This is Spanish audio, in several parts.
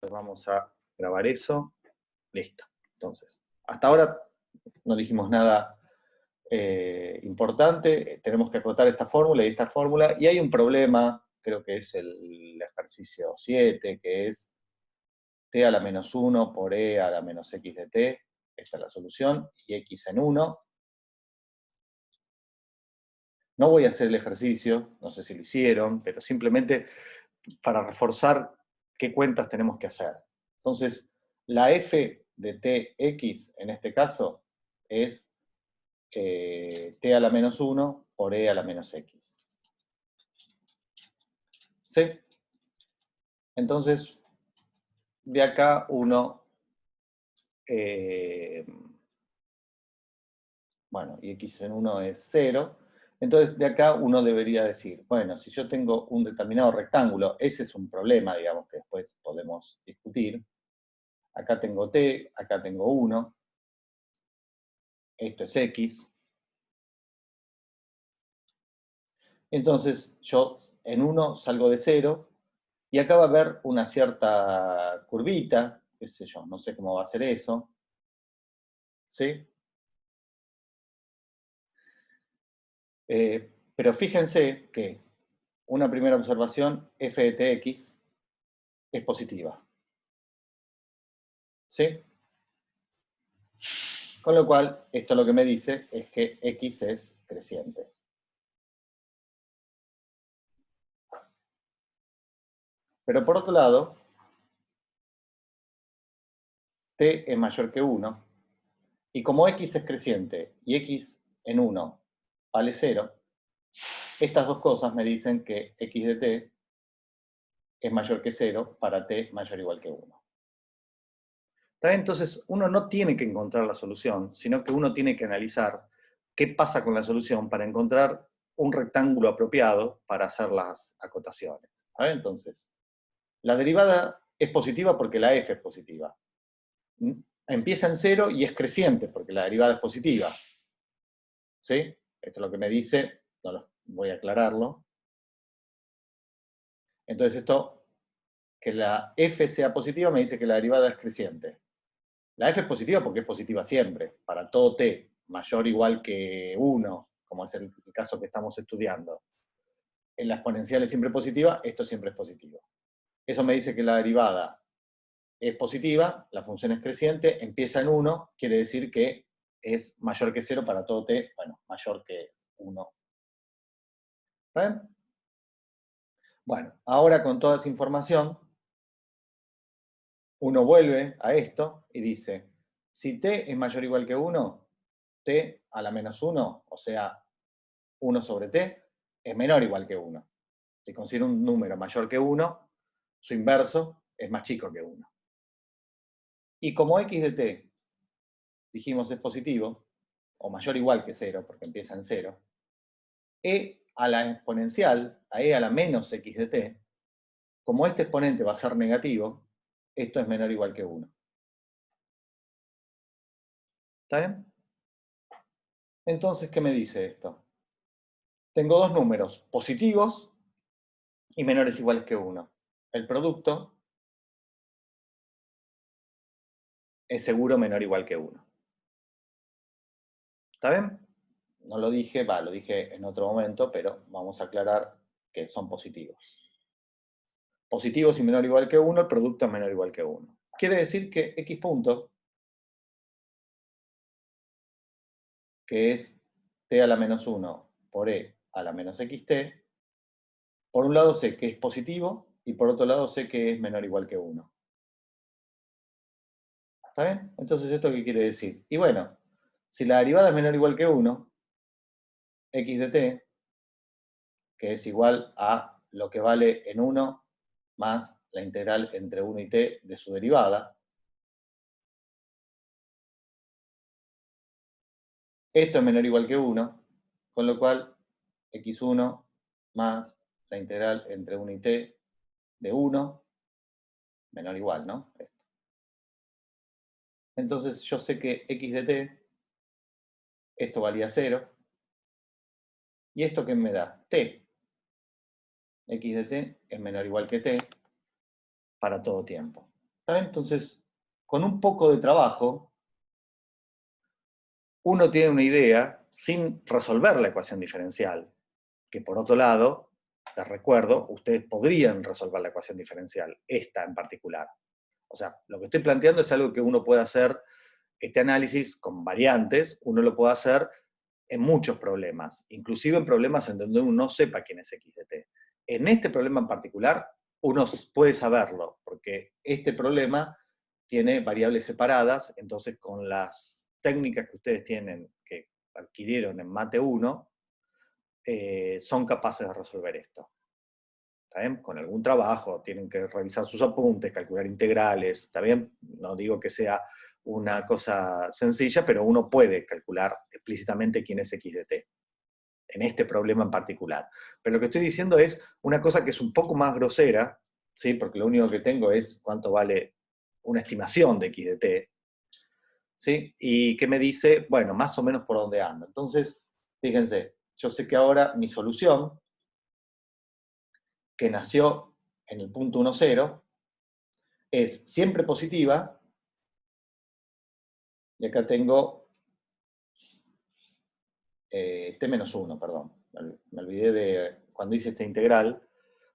Entonces vamos a grabar eso. Listo. Entonces, hasta ahora no dijimos nada importante. Tenemos que acotar esta fórmula y esta fórmula. Y hay un problema, creo que es el ejercicio 7, que es t a la menos 1 por e a la menos x de t. Esta es la solución. Y x en 1. No voy a hacer el ejercicio, no sé si lo hicieron, pero simplemente para reforzar qué cuentas tenemos que hacer. Entonces, la f de tx, en este caso, es t a la menos 1 por e a la menos x. ¿Sí? Entonces, de acá uno, bueno, y x en 1 es 0. Entonces, de acá uno debería decir, bueno, si yo tengo un determinado rectángulo, ese es un problema, digamos, que después podemos discutir. Acá tengo t, acá tengo 1. Esto es x. Entonces, yo en 1 salgo de 0, y acá va a haber una cierta curvita, qué sé yo, no sé cómo va a ser eso. ¿Sí? Pero fíjense que una primera observación, f de tx es positiva. ¿Sí? Con lo cual, esto lo que me dice es que x es creciente. Pero por otro lado, t es mayor que 1, y como x es creciente y x en 1 vale 0, estas dos cosas me dicen que x de t es mayor que 0 para t mayor o igual que 1. Entonces, uno no tiene que encontrar la solución, sino que uno tiene que analizar qué pasa con la solución para encontrar un rectángulo apropiado para hacer las acotaciones. Entonces, la derivada es positiva porque la f es positiva. Empieza en 0 y es creciente porque la derivada es positiva. ¿Sí? Esto es lo que me dice, voy a aclararlo. Entonces esto, que la f sea positiva, me dice que la derivada es creciente. La f es positiva porque es positiva siempre, para todo t mayor o igual que 1, como es el caso que estamos estudiando. En la exponencial es siempre positiva, esto siempre es positivo. Eso me dice que la derivada es positiva, la función es creciente, empieza en 1, quiere decir que es mayor que 0 para todo t, bueno, mayor que 1. ¿Está bien? Bueno, ahora con toda esa información, uno vuelve a esto y dice, si t es mayor o igual que 1, t a la menos 1, o sea, 1 sobre t, es menor o igual que 1. Si considero un número mayor que 1, su inverso es más chico que 1. Y como x de t, dijimos es positivo, o mayor o igual que 0, porque empieza en 0, e a la exponencial, a e a la menos x de t, como este exponente va a ser negativo, esto es menor o igual que 1. ¿Está bien? Entonces, ¿qué me dice esto? Tengo dos números positivos y menores o iguales que 1. El producto es seguro menor o igual que 1. ¿Está bien? No lo dije, lo dije en otro momento, pero vamos a aclarar que son positivos. Positivos y menor o igual que 1, el producto es menor o igual que 1. Quiere decir que x punto, que es t a la menos 1 por e a la menos xt, por un lado sé que es positivo y por otro lado sé que es menor o igual que 1. ¿Está bien? Entonces, ¿esto qué quiere decir? Y bueno, si la derivada es menor o igual que 1, x de t, que es igual a lo que vale en 1 más la integral entre 1 y t de su derivada. Esto es menor o igual que 1, con lo cual x1 más la integral entre 1 y t de 1, menor o igual, ¿no? Entonces yo sé que x de t, esto valía 0, y esto ¿qué me da? T. X de t es menor o igual que t para todo tiempo. ¿Está bien? Entonces, con un poco de trabajo, uno tiene una idea sin resolver la ecuación diferencial, que por otro lado, les recuerdo, ustedes podrían resolver la ecuación diferencial, esta en particular. O sea, lo que estoy planteando es algo que uno puede hacer, este análisis con variantes, uno lo puede hacer en muchos problemas, inclusive en problemas en donde uno no sepa quién es x de t. En este problema en particular, uno puede saberlo, porque este problema tiene variables separadas, entonces con las técnicas que ustedes tienen, que adquirieron en Mate 1, son capaces de resolver esto. ¿Está bien? Con algún trabajo, tienen que revisar sus apuntes, calcular integrales, ¿está bien? No digo que sea una cosa sencilla, pero uno puede calcular explícitamente quién es x de t, en este problema en particular. Pero lo que estoy diciendo es una cosa que es un poco más grosera, ¿sí? Porque lo único que tengo es cuánto vale una estimación de x de t, ¿sí? Y que me dice, bueno, más o menos por dónde anda. Entonces, fíjense, yo sé que ahora mi solución, que nació en el punto 1, 0, es siempre positiva, y acá tengo t-1, perdón. Me olvidé de, cuando hice esta integral,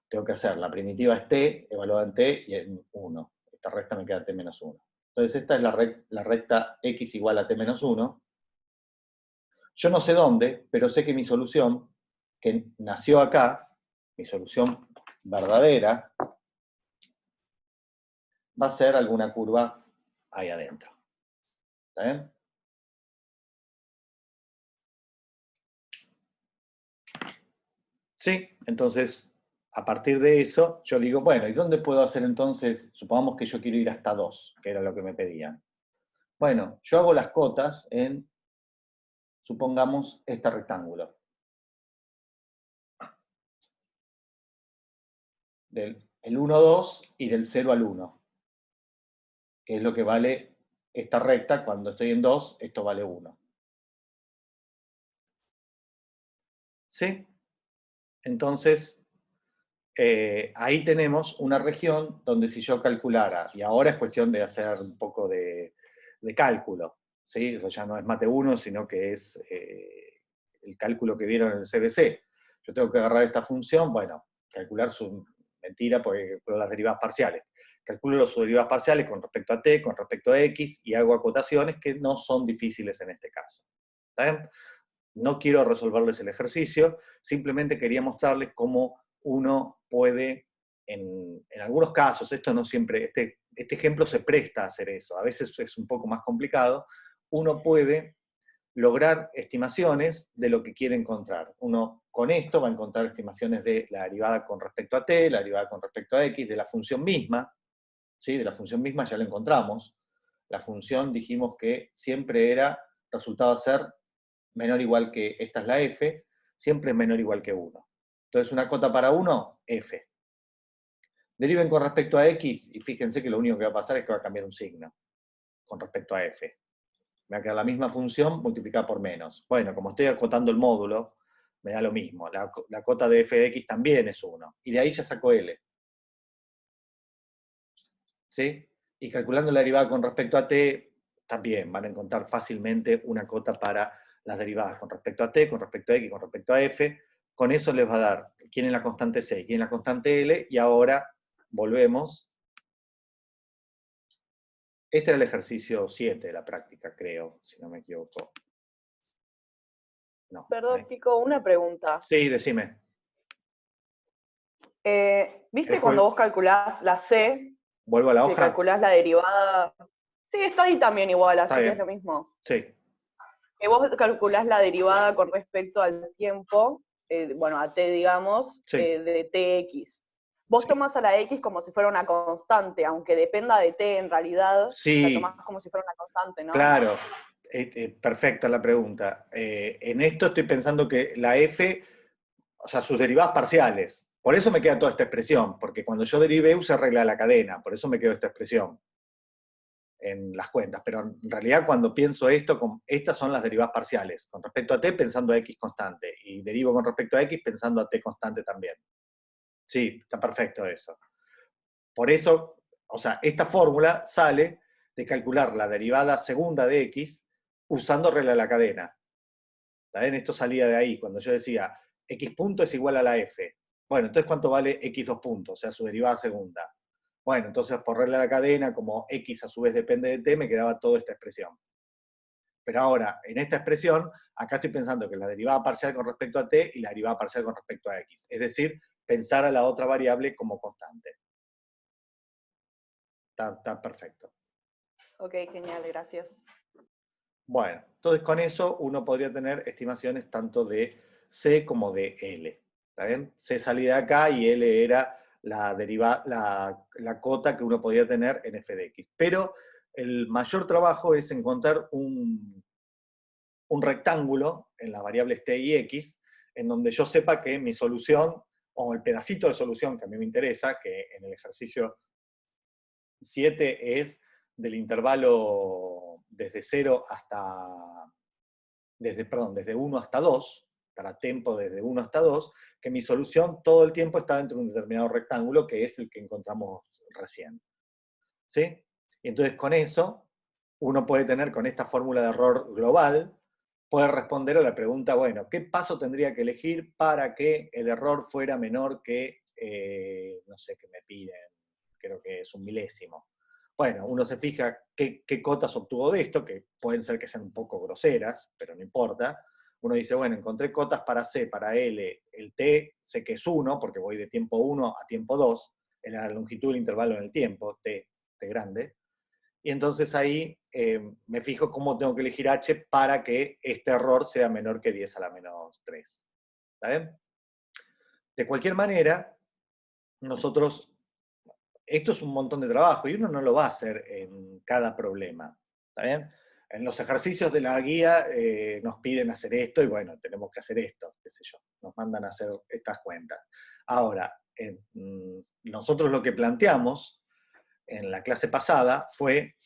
tengo que hacer, la primitiva es t, evaluada en t, y en 1. Esta recta me queda t-1. Entonces esta es la recta x igual a t-1. Yo no sé dónde, pero sé que mi solución, que nació acá, mi solución verdadera, va a ser alguna curva ahí adentro. ¿Está bien? Sí, entonces, a partir de eso, yo digo, bueno, ¿y dónde puedo hacer entonces? Supongamos que yo quiero ir hasta 2, que era lo que me pedían. Bueno, yo hago las cotas en, supongamos, este rectángulo. Del el 1, 2 y del 0 al 1, que es lo que vale esta recta. Cuando estoy en 2, esto vale 1. ¿Sí? Entonces, ahí tenemos una región donde si yo calculara, y ahora es cuestión de hacer un poco de cálculo, ¿sí? Eso ya no es Mate 1, sino que es el cálculo que vieron en el CBC. Yo tengo que agarrar esta función, bueno, calcular su mentira porque las derivadas parciales. Calculo sus derivadas parciales con respecto a t, con respecto a x, y hago acotaciones que no son difíciles en este caso. ¿Está bien? No quiero resolverles el ejercicio, simplemente quería mostrarles cómo uno puede, en algunos casos, esto no siempre, este ejemplo se presta a hacer eso, a veces es un poco más complicado, uno puede lograr estimaciones de lo que quiere encontrar. Uno con esto va a encontrar estimaciones de la derivada con respecto a t, la derivada con respecto a x, de la función misma, ¿sí? De la función misma ya la encontramos. La función dijimos que siempre resultaba ser menor o igual que, esta es la f, siempre es menor o igual que 1. Entonces una cota para 1, f. Deriven con respecto a x, y fíjense que lo único que va a pasar es que va a cambiar un signo con respecto a f. Me va a quedar la misma función multiplicada por menos. Bueno, como estoy acotando el módulo, me da lo mismo. La cota de f de x también es 1. Y de ahí ya saco L. ¿Sí? Y calculando la derivada con respecto a t, también van a encontrar fácilmente una cota para las derivadas con respecto a t, con respecto a x, con respecto a f. Con eso les va a dar quién es la constante c, quién es la constante l, y ahora volvemos. Este era el ejercicio 7 de la práctica, creo, si no me equivoco. No. Perdón, Pico, una pregunta. Sí, decime. ¿Viste cuando vos calculás la C, ¿Vuelvo a la que hoja? calculás la derivada? Sí, está ahí también igual, Está así que es lo bien. mismo. Sí. Que vos calculás la derivada con respecto al tiempo, bueno, a t, digamos, Sí. de tx. Vos Sí. tomás a la x como si fuera una constante, aunque dependa de t en realidad, la Sí. tomás como si fuera una constante, ¿no? Claro. Perfecta la pregunta. En esto estoy pensando que la f, o sea, sus derivadas parciales. Por eso me queda toda esta expresión, porque cuando yo derive se arregla la cadena, por eso me quedó esta expresión en las cuentas. Pero en realidad cuando pienso esto, estas son las derivadas parciales. Con respecto a t pensando a x constante, y derivo con respecto a x pensando a t constante también. Sí, está perfecto eso. Por eso O sea, esta fórmula sale de calcular la derivada segunda de x usando regla de la cadena. ¿Está bien? Esto salía de ahí, cuando yo decía x punto es igual a la f. Bueno, entonces ¿cuánto vale x dos puntos? O sea, su derivada segunda. Bueno, entonces por regla de la cadena, como x a su vez depende de t, me quedaba toda esta expresión. Pero ahora, en esta expresión, acá estoy pensando que la derivada parcial con respecto a t y la derivada parcial con respecto a x. Es decir, pensar a la otra variable como constante. Está perfecto. Ok, genial, gracias. Bueno, entonces con eso uno podría tener estimaciones tanto de C como de L. ¿Está bien? C salía de acá y L era la cota que uno podía tener en f de x. Pero el mayor trabajo es encontrar un rectángulo en las variables t y x, en donde yo sepa que mi solución, o el pedacito de solución que a mí me interesa, que en el ejercicio 7 es del intervalo desde 0 hasta, desde 1 hasta 2, para tiempo desde 1 hasta 2, que mi solución todo el tiempo está dentro de un determinado rectángulo, que es el que encontramos recién. ¿Sí? Y entonces con eso, uno puede tener con esta fórmula de error global, puede responder a la pregunta, bueno, ¿qué paso tendría que elegir para que el error fuera menor que, no sé, que me piden, creo que es un milésimo? Bueno, uno se fija qué cotas obtuvo de esto, que pueden ser que sean un poco groseras, pero no importa. Uno dice, bueno, encontré cotas para C, para L, el T sé que es 1, porque voy de tiempo 1 a tiempo 2, en la longitud del intervalo en el tiempo, T grande. Y entonces ahí me fijo cómo tengo que elegir H para que este error sea menor que 10 a la menos 3. ¿Está bien? De cualquier manera, nosotros, esto es un montón de trabajo y uno no lo va a hacer en cada problema. ¿Está bien? En los ejercicios de la guía nos piden hacer esto y bueno, tenemos que hacer esto, qué sé yo. Nos mandan a hacer estas cuentas. Ahora, nosotros lo que planteamos en la clase pasada fue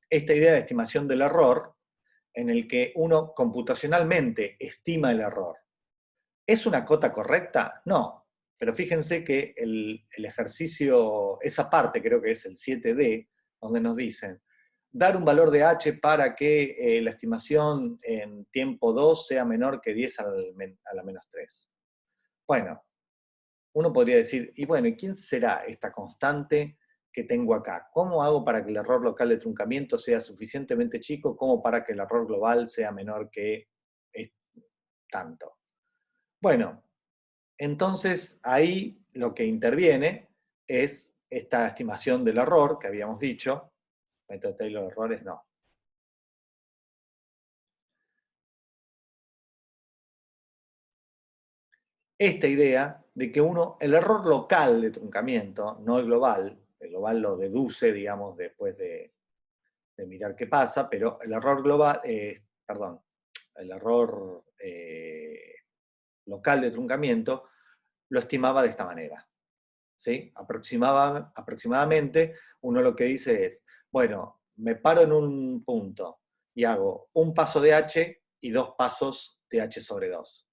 esta idea de estimación del error en el que uno computacionalmente estima el error. ¿Es una cota correcta? No. Pero fíjense que el ejercicio, esa parte creo que es el 7D, donde nos dicen dar un valor de h para que la estimación en tiempo 2 sea menor que 10 a la menos 3. Bueno, uno podría decir, y bueno, ¿y quién será esta constante que tengo acá? ¿Cómo hago para que el error local de truncamiento sea suficientemente chico como para que el error global sea menor que tanto? Bueno, entonces ahí lo que interviene es esta estimación del error que habíamos dicho. Método Taylor de errores, no. Esta idea de que uno, el error local de truncamiento, no el global lo deduce, digamos, después de mirar qué pasa, pero el error global, el error local de truncamiento lo estimaba de esta manera. ¿Sí? Aproximadamente uno lo que dice es, bueno, me paro en un punto y hago un paso de h y dos pasos de h sobre 2.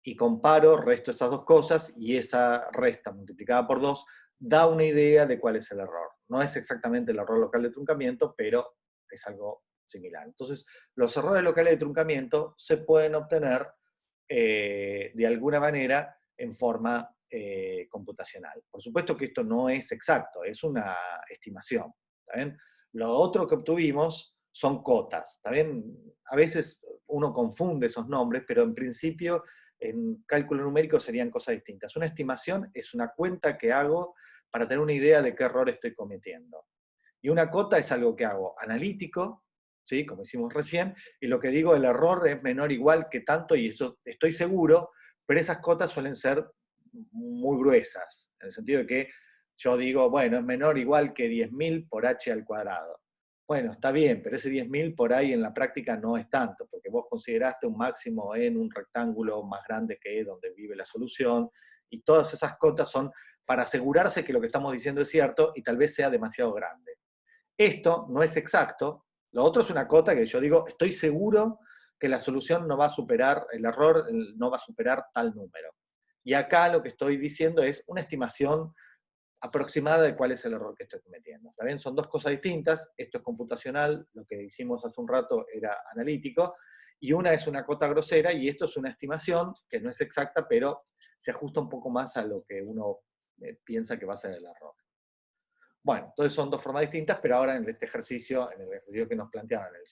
Y comparo, resto esas dos cosas y esa resta multiplicada por 2 da una idea de cuál es el error. No es exactamente el error local de truncamiento, pero es algo similar. Entonces, los errores locales de truncamiento se pueden obtener de alguna manera en forma computacional. Por supuesto que esto no es exacto, es una estimación. ¿Está bien? Lo otro que obtuvimos son cotas. ¿Está bien? A veces uno confunde esos nombres, pero en principio en cálculo numérico serían cosas distintas. Una estimación es una cuenta que hago para tener una idea de qué error estoy cometiendo. Y una cota es algo que hago analítico, ¿sí? Como hicimos recién, y lo que digo, el error es menor o igual que tanto, y eso estoy seguro, pero esas cotas suelen ser muy gruesas, en el sentido de que yo digo, bueno, es menor o igual que 10.000 por h al cuadrado. Bueno, está bien, pero ese 10.000 por ahí en la práctica no es tanto, porque vos consideraste un máximo en un rectángulo más grande que donde vive la solución, y todas esas cotas son para asegurarse que lo que estamos diciendo es cierto y tal vez sea demasiado grande. Esto no es exacto. Lo otro es una cota que yo digo, estoy seguro que la solución no va a superar, el error no va a superar tal número. Y acá lo que estoy diciendo es una estimación aproximada de cuál es el error que estoy cometiendo. ¿Está bien? Son dos cosas distintas. Esto es computacional, lo que hicimos hace un rato era analítico, y una es una cota grosera, y esto es una estimación que no es exacta, pero se ajusta un poco más a lo que uno piensa que va a ser el error. Bueno, entonces son dos formas distintas, pero ahora en este ejercicio, en el ejercicio que nos planteaban en el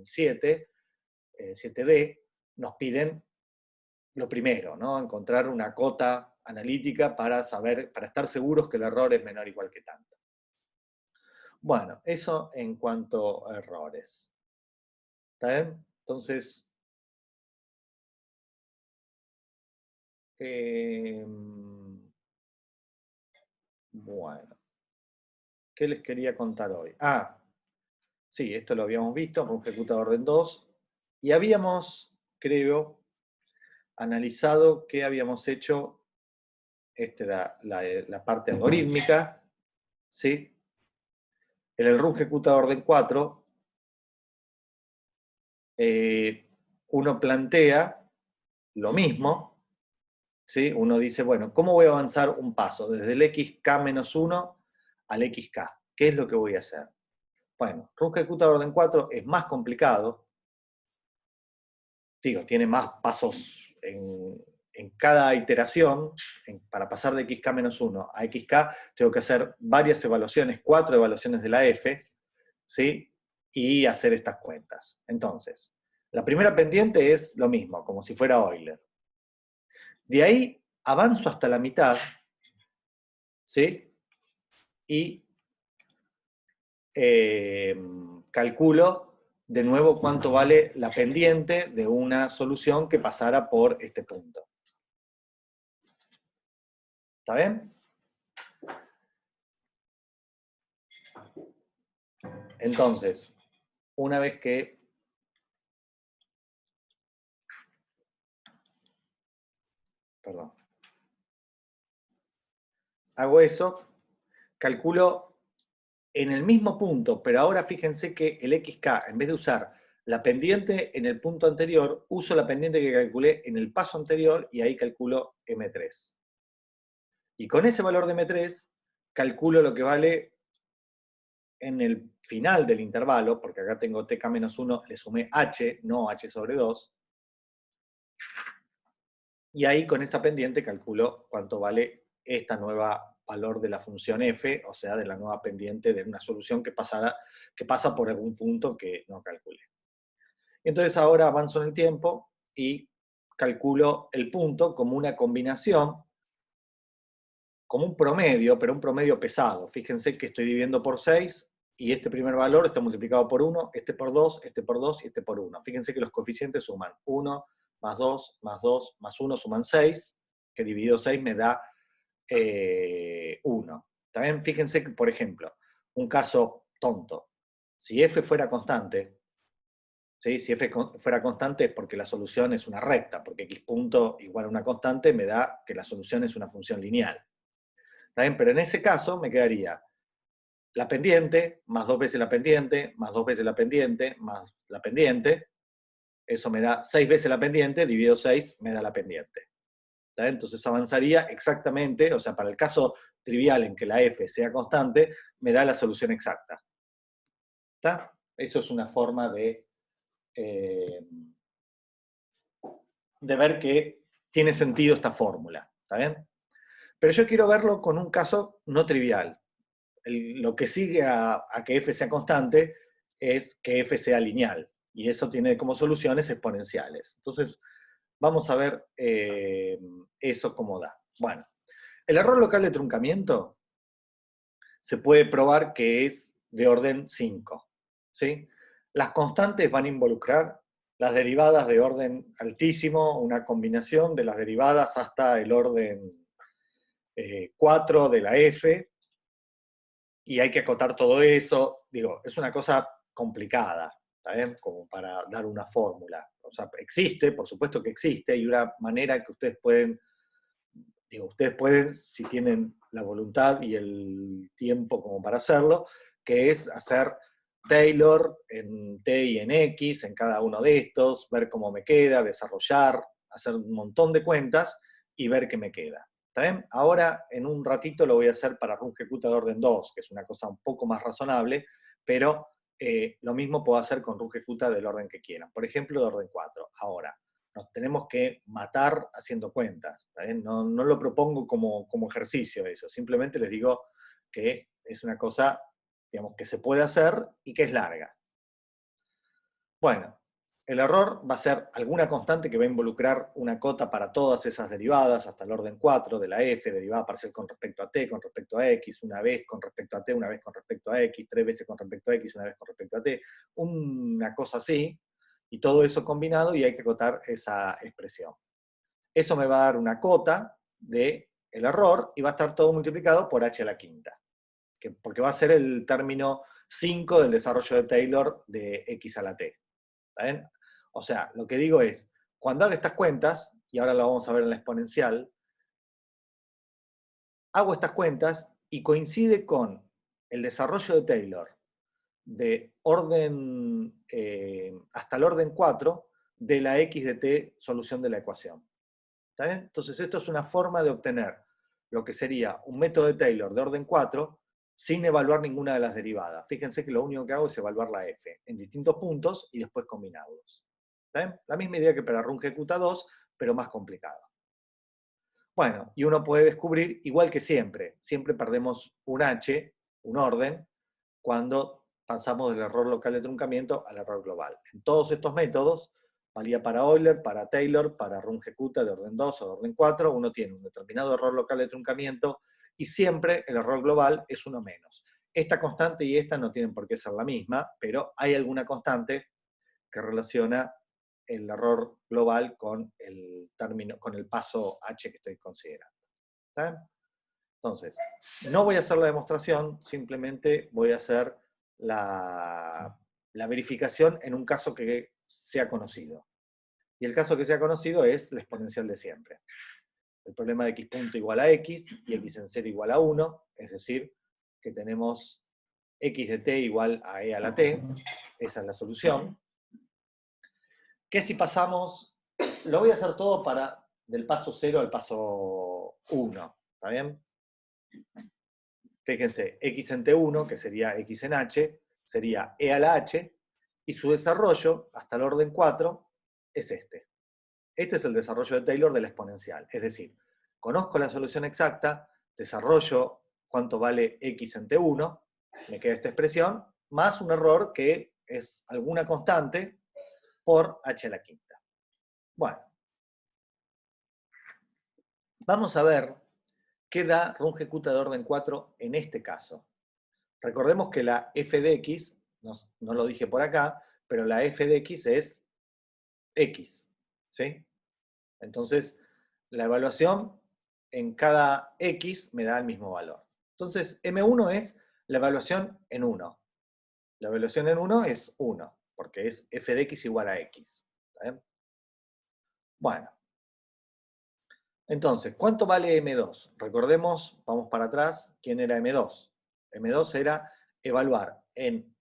7D, nos piden lo primero, ¿no? Encontrar una cota analítica para estar seguros que el error es menor o igual que tanto. Bueno, eso en cuanto a errores. ¿Está bien? Entonces, bueno, ¿qué les quería contar hoy? Ah, sí, esto lo habíamos visto, Runge ejecuta orden 2, y habíamos, creo, analizado qué habíamos hecho. Esta era la parte algorítmica, ¿sí? En el Runge ejecuta orden 4, uno plantea lo mismo, ¿sí? Uno dice, bueno, ¿cómo voy a avanzar un paso? Desde el xk-1 al xk. ¿Qué es lo que voy a hacer? Bueno, Runge ejecuta orden 4 es más complicado, digo, tiene más pasos en cada iteración. Para pasar de xk-1 a xk, tengo que hacer varias evaluaciones, 4 evaluaciones de la f, ¿sí? Y hacer estas cuentas. Entonces, la primera pendiente es lo mismo, como si fuera Euler. De ahí avanzo hasta la mitad, ¿sí? Y calculo de nuevo cuánto vale la pendiente de una solución que pasara por este punto. ¿Está bien? Entonces, una vez que hago eso, calculo en el mismo punto, pero ahora fíjense que el xk, en vez de usar la pendiente en el punto anterior, uso la pendiente que calculé en el paso anterior y ahí calculo m3. Y con ese valor de m3, calculo lo que vale en el final del intervalo, porque acá tengo tk-1, le sumé h, no h sobre 2, y ahí con esta pendiente calculo cuánto vale esta nueva valor de la función f, o sea, de la nueva pendiente de una solución que pasa por algún punto que no calculé. Entonces ahora avanzo en el tiempo y calculo el punto como una combinación, como un promedio, pero un promedio pesado. Fíjense que estoy dividiendo por 6 y este primer valor está multiplicado por 1, este por 2, este por 2 y este por 1. Fíjense que los coeficientes suman 1, más 2, más 2, más 1 suman 6, que dividido 6 me da 1. También fíjense que, por ejemplo, un caso tonto. Si f fuera constante, ¿sí? Si f fuera constante es porque la solución es una recta, porque x punto igual a una constante me da que la solución es una función lineal. ¿Está bien? Pero en ese caso me quedaría la pendiente, más 2 veces la pendiente, más 2 veces la pendiente, más la pendiente. Eso me da 6 veces la pendiente, dividido 6 me da la pendiente. ¿Está? Entonces avanzaría exactamente, o sea, para el caso trivial en que la f sea constante, me da la solución exacta. ¿Está? Eso es una forma de ver que tiene sentido esta fórmula. ¿Está bien? Pero yo quiero verlo con un caso no trivial. Lo que sigue a que f sea constante es que f sea lineal. Y eso tiene como soluciones exponenciales. Entonces, vamos a ver eso cómo da. Bueno, el error local de truncamiento se puede probar que es de orden 5. ¿Sí? Las constantes van a involucrar las derivadas de orden altísimo, una combinación de las derivadas hasta el orden 4 de la f, y hay que acotar todo eso. Digo, es una cosa complicada, ¿está bien? Como para dar una fórmula. O sea, existe, por supuesto que existe, y una manera que ustedes pueden, si tienen la voluntad y el tiempo como para hacerlo, que es hacer Taylor en T y en X, en cada uno de estos, ver cómo me queda, desarrollar, hacer un montón de cuentas y ver qué me queda. ¿Está bien? Ahora, en un ratito, lo voy a hacer para rungecuta de orden 2, que es una cosa un poco más razonable, pero lo mismo puedo hacer con rungecuta del orden que quieran. Por ejemplo, de orden 4. Ahora, nos tenemos que matar haciendo cuentas. ¿Está bien? No, no lo propongo como ejercicio eso, simplemente les digo que es una cosa, digamos, que se puede hacer y que es larga. Bueno, el error va a ser alguna constante que va a involucrar una cota para todas esas derivadas, hasta el orden 4 de la f, derivada parcial con respecto a t, con respecto a x, una vez con respecto a t, una vez con respecto a x, 3 veces con respecto a x, una vez con respecto a t, una cosa así, y todo eso combinado, y hay que acotar esa expresión. Eso me va a dar una cota del error, y va a estar todo multiplicado por h a la quinta, porque va a ser el término 5 del desarrollo de Taylor de x a la t. ¿Está bien? O sea, lo que digo es, cuando hago estas cuentas, y ahora lo vamos a ver en la exponencial, hago estas cuentas y coincide con el desarrollo de Taylor de orden hasta el orden 4 de la x de t solución de la ecuación. ¿Está bien? Entonces esto es una forma de obtener lo que sería un método de Taylor de orden 4 sin evaluar ninguna de las derivadas. Fíjense que lo único que hago es evaluar la f en distintos puntos y después combinarlos. ¿Está bien? La misma idea que para rungecuta 2, pero más complicado. Bueno, y uno puede descubrir, igual que siempre perdemos un h, un orden, cuando pasamos del error local de truncamiento al error global. En todos estos métodos, valía para Euler, para Taylor, para rungecuta de orden 2 o de orden 4, uno tiene un determinado error local de truncamiento y siempre el error global es uno menos. Esta constante y esta no tienen por qué ser la misma, pero hay alguna constante que relaciona el error global con el término, con el paso h que estoy considerando. ¿Está bien? Entonces, no voy a hacer la demostración, simplemente voy a hacer la verificación en un caso que sea conocido. Y el caso que sea conocido es la exponencial de siempre. El problema de x punto igual a x y x en 0 igual a 1, es decir, que tenemos x de t igual a e a la t, esa es la solución. Que si pasamos, lo voy a hacer todo del paso 0 al paso 1, ¿está bien? Fíjense, x en t1, que sería x en h, sería e a la h, y su desarrollo hasta el orden 4 es este. Este es el desarrollo de Taylor de la exponencial. Es decir, conozco la solución exacta, desarrollo cuánto vale x en t1, me queda esta expresión, más un error que es alguna constante por h a la quinta. Bueno, vamos a ver qué da rungecuta de orden 4 en este caso. Recordemos que la f de x, no lo dije por acá, pero la f de x es x, ¿sí? Entonces, la evaluación en cada x me da el mismo valor. Entonces, M1 es la evaluación en 1. La evaluación en 1 es 1, porque es f de x igual a x. ¿Está bien? Bueno. Entonces, ¿cuánto vale M2? Recordemos, vamos para atrás, ¿quién era M2? M2 era evaluar en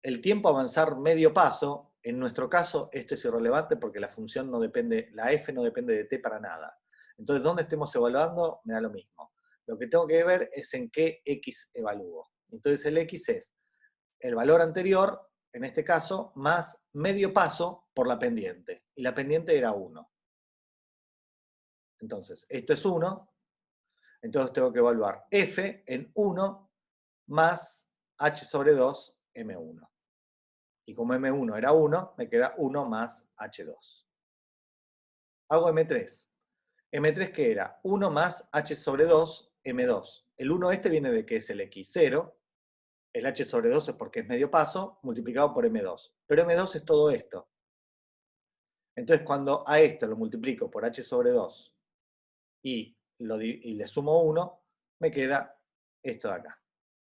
el tiempo avanzar medio paso. En nuestro caso, esto es irrelevante porque la función no depende, la f no depende de t para nada. Entonces, donde estemos evaluando, me da lo mismo. Lo que tengo que ver es en qué x evalúo. Entonces, el x es el valor anterior, en este caso, más medio paso por la pendiente. Y la pendiente era 1. Entonces, esto es 1. Entonces, tengo que evaluar f en 1 más h sobre 2 m1. Y como M1 era 1, me queda 1 más H2. Hago M3. ¿M3 qué era? 1 más H sobre 2, M2. El 1 este viene de que es el X0. El H sobre 2 es porque es medio paso, multiplicado por M2. Pero M2 es todo esto. Entonces cuando a esto lo multiplico por H sobre 2 y le sumo 1, me queda esto de acá.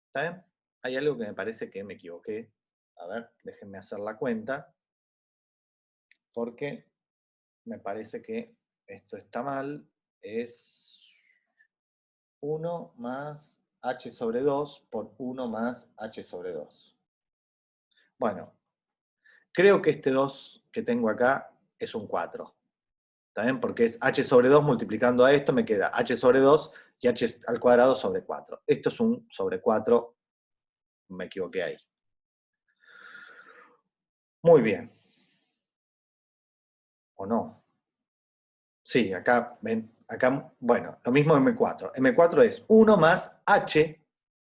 ¿Está bien? Hay algo que me parece que me equivoqué. A ver, déjenme hacer la cuenta. Porque me parece que esto está mal, es 1 más h sobre 2 por 1 más h sobre 2. Bueno, creo que este 2 que tengo acá es un 4. ¿Está bien? Porque es h sobre 2 multiplicando a esto, me queda h sobre 2 y h al cuadrado sobre 4. Esto es un sobre 4, me equivoqué ahí. Muy bien. ¿O no? Sí, acá, ven, acá, bueno, lo mismo M4. M4 es 1 más h,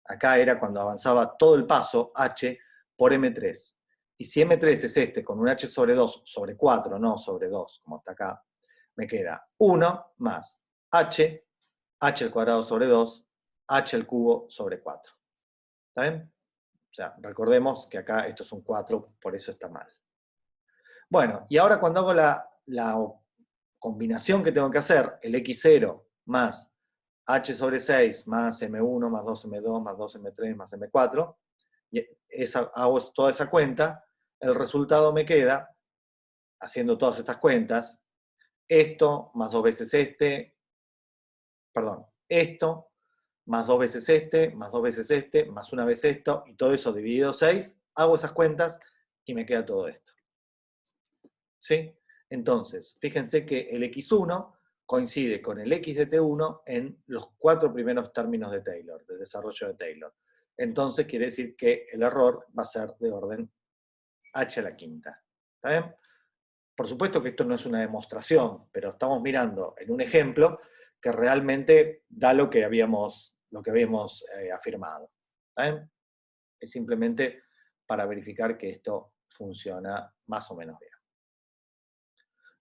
acá era cuando avanzaba todo el paso, h, por M3. Y si M3 es este con un h sobre 2 sobre 4, no sobre 2, como está acá, me queda 1 más h, h al cuadrado sobre 2, h al cubo sobre 4. ¿Está bien? O sea, recordemos que acá esto es un 4, por eso está mal. Bueno, y ahora cuando hago la combinación que tengo que hacer, el x0 más h sobre 6 más m1 más 2m2 más 2m3 más m4, y hago toda esa cuenta, el resultado me queda, haciendo todas estas cuentas, esto más 2 veces esto más 2 veces más 2 veces más una vez esto, y todo eso dividido 6, hago esas cuentas y me queda todo esto. ¿Sí? Entonces, fíjense que el x1 coincide con el x de t1 en los 4 primeros términos de Taylor, del desarrollo de Taylor. Entonces quiere decir que el error va a ser de orden h a la quinta. ¿Está bien? Por supuesto que esto no es una demostración, pero estamos mirando en un ejemplo que realmente da lo que habíamos afirmado. ¿Está bien? Es simplemente para verificar que esto funciona más o menos bien.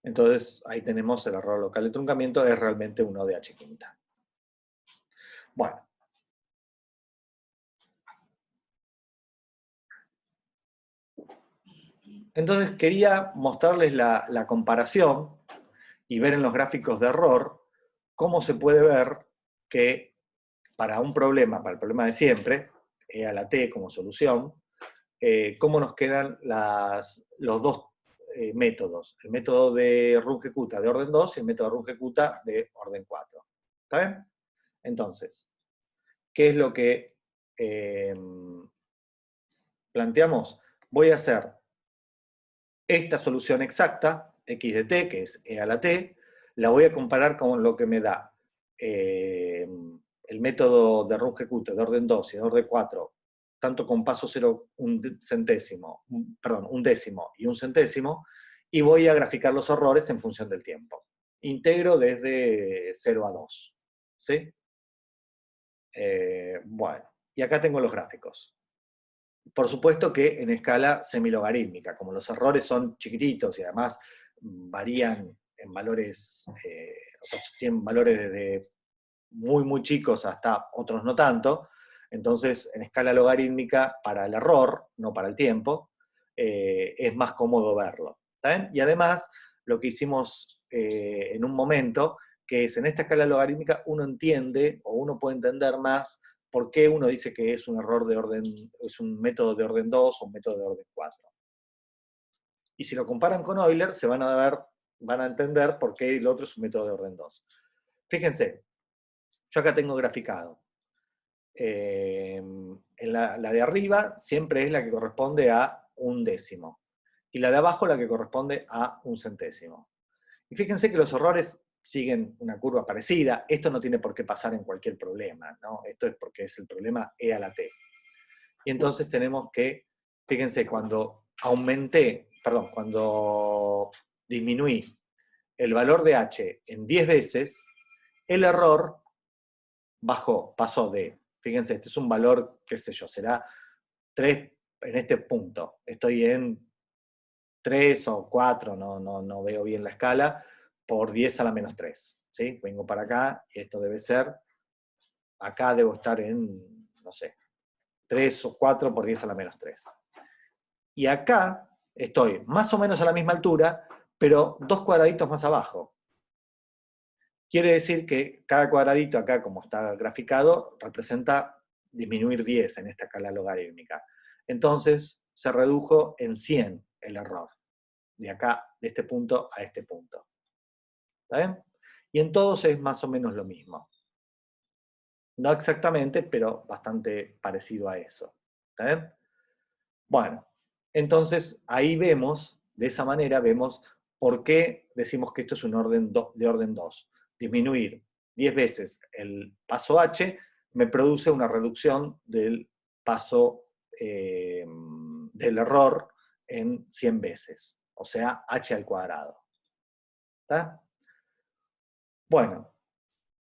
Entonces, ahí tenemos el error local de truncamiento, es realmente uno de h quinta. Bueno. Entonces, quería mostrarles la comparación y ver en los gráficos de error cómo se puede ver que para un problema, para el problema de siempre, E a la t como solución, cómo nos quedan los dos métodos. El método de Runge-Kutta de orden 2 y el método de Runge-Kutta de orden 4. ¿Está bien? Entonces, ¿qué es lo que planteamos? Voy a hacer esta solución exacta, x de t, que es e a la t, la voy a comparar con lo que me da el método de Runge-Kutta de orden 2 y de orden 4, tanto con paso 0, un décimo y un centésimo, y voy a graficar los errores en función del tiempo. Integro desde 0 a 2. ¿Sí? Bueno, y acá tengo los gráficos. Por supuesto que en escala semilogarítmica, como los errores son chiquititos y además varían en valores, o sea, tienen valores desde muy, muy chicos hasta otros no tanto, entonces en escala logarítmica para el error, no para el tiempo, es más cómodo verlo. ¿Está bien? Y además, lo que hicimos en un momento, que es en esta escala logarítmica uno entiende, o uno puede entender más, por qué uno dice que es un error de orden, es un método de orden 2 o un método de orden 4. Y si lo comparan con Euler, van a entender por qué el otro es un método de orden 2. Fíjense, yo acá tengo graficado. La de arriba siempre es la que corresponde a un décimo. Y la de abajo la que corresponde a un centésimo. Y fíjense que los errores siguen una curva parecida. Esto no tiene por qué pasar en cualquier problema, ¿no? Esto es porque es el problema e a la t. Y entonces tenemos que, fíjense, cuando disminuí el valor de h en 10 veces, el error pasó de, fíjense, este es un valor, qué sé yo, será 3 en este punto. Estoy en 3 o 4, no veo bien la escala, por 10 a la menos 3. ¿Sí? Vengo para acá y esto debe ser, acá debo estar en, no sé, 3 o 4 por 10 a la menos 3. Y acá estoy más o menos a la misma altura, pero 2 cuadraditos más abajo. Quiere decir que cada cuadradito acá, como está graficado, representa disminuir 10 en esta escala logarítmica. Entonces, se redujo en 100 el error, de acá, de este punto a este punto. ¿Está bien? Y en todos es más o menos lo mismo. No exactamente, pero bastante parecido a eso. ¿Está bien? Bueno, entonces ahí vemos, de esa manera vemos ¿por qué decimos que esto es un orden de orden 2? Disminuir 10 veces el paso h me produce una reducción del paso del error en 100 veces, o sea, h al cuadrado. ¿Está? Bueno,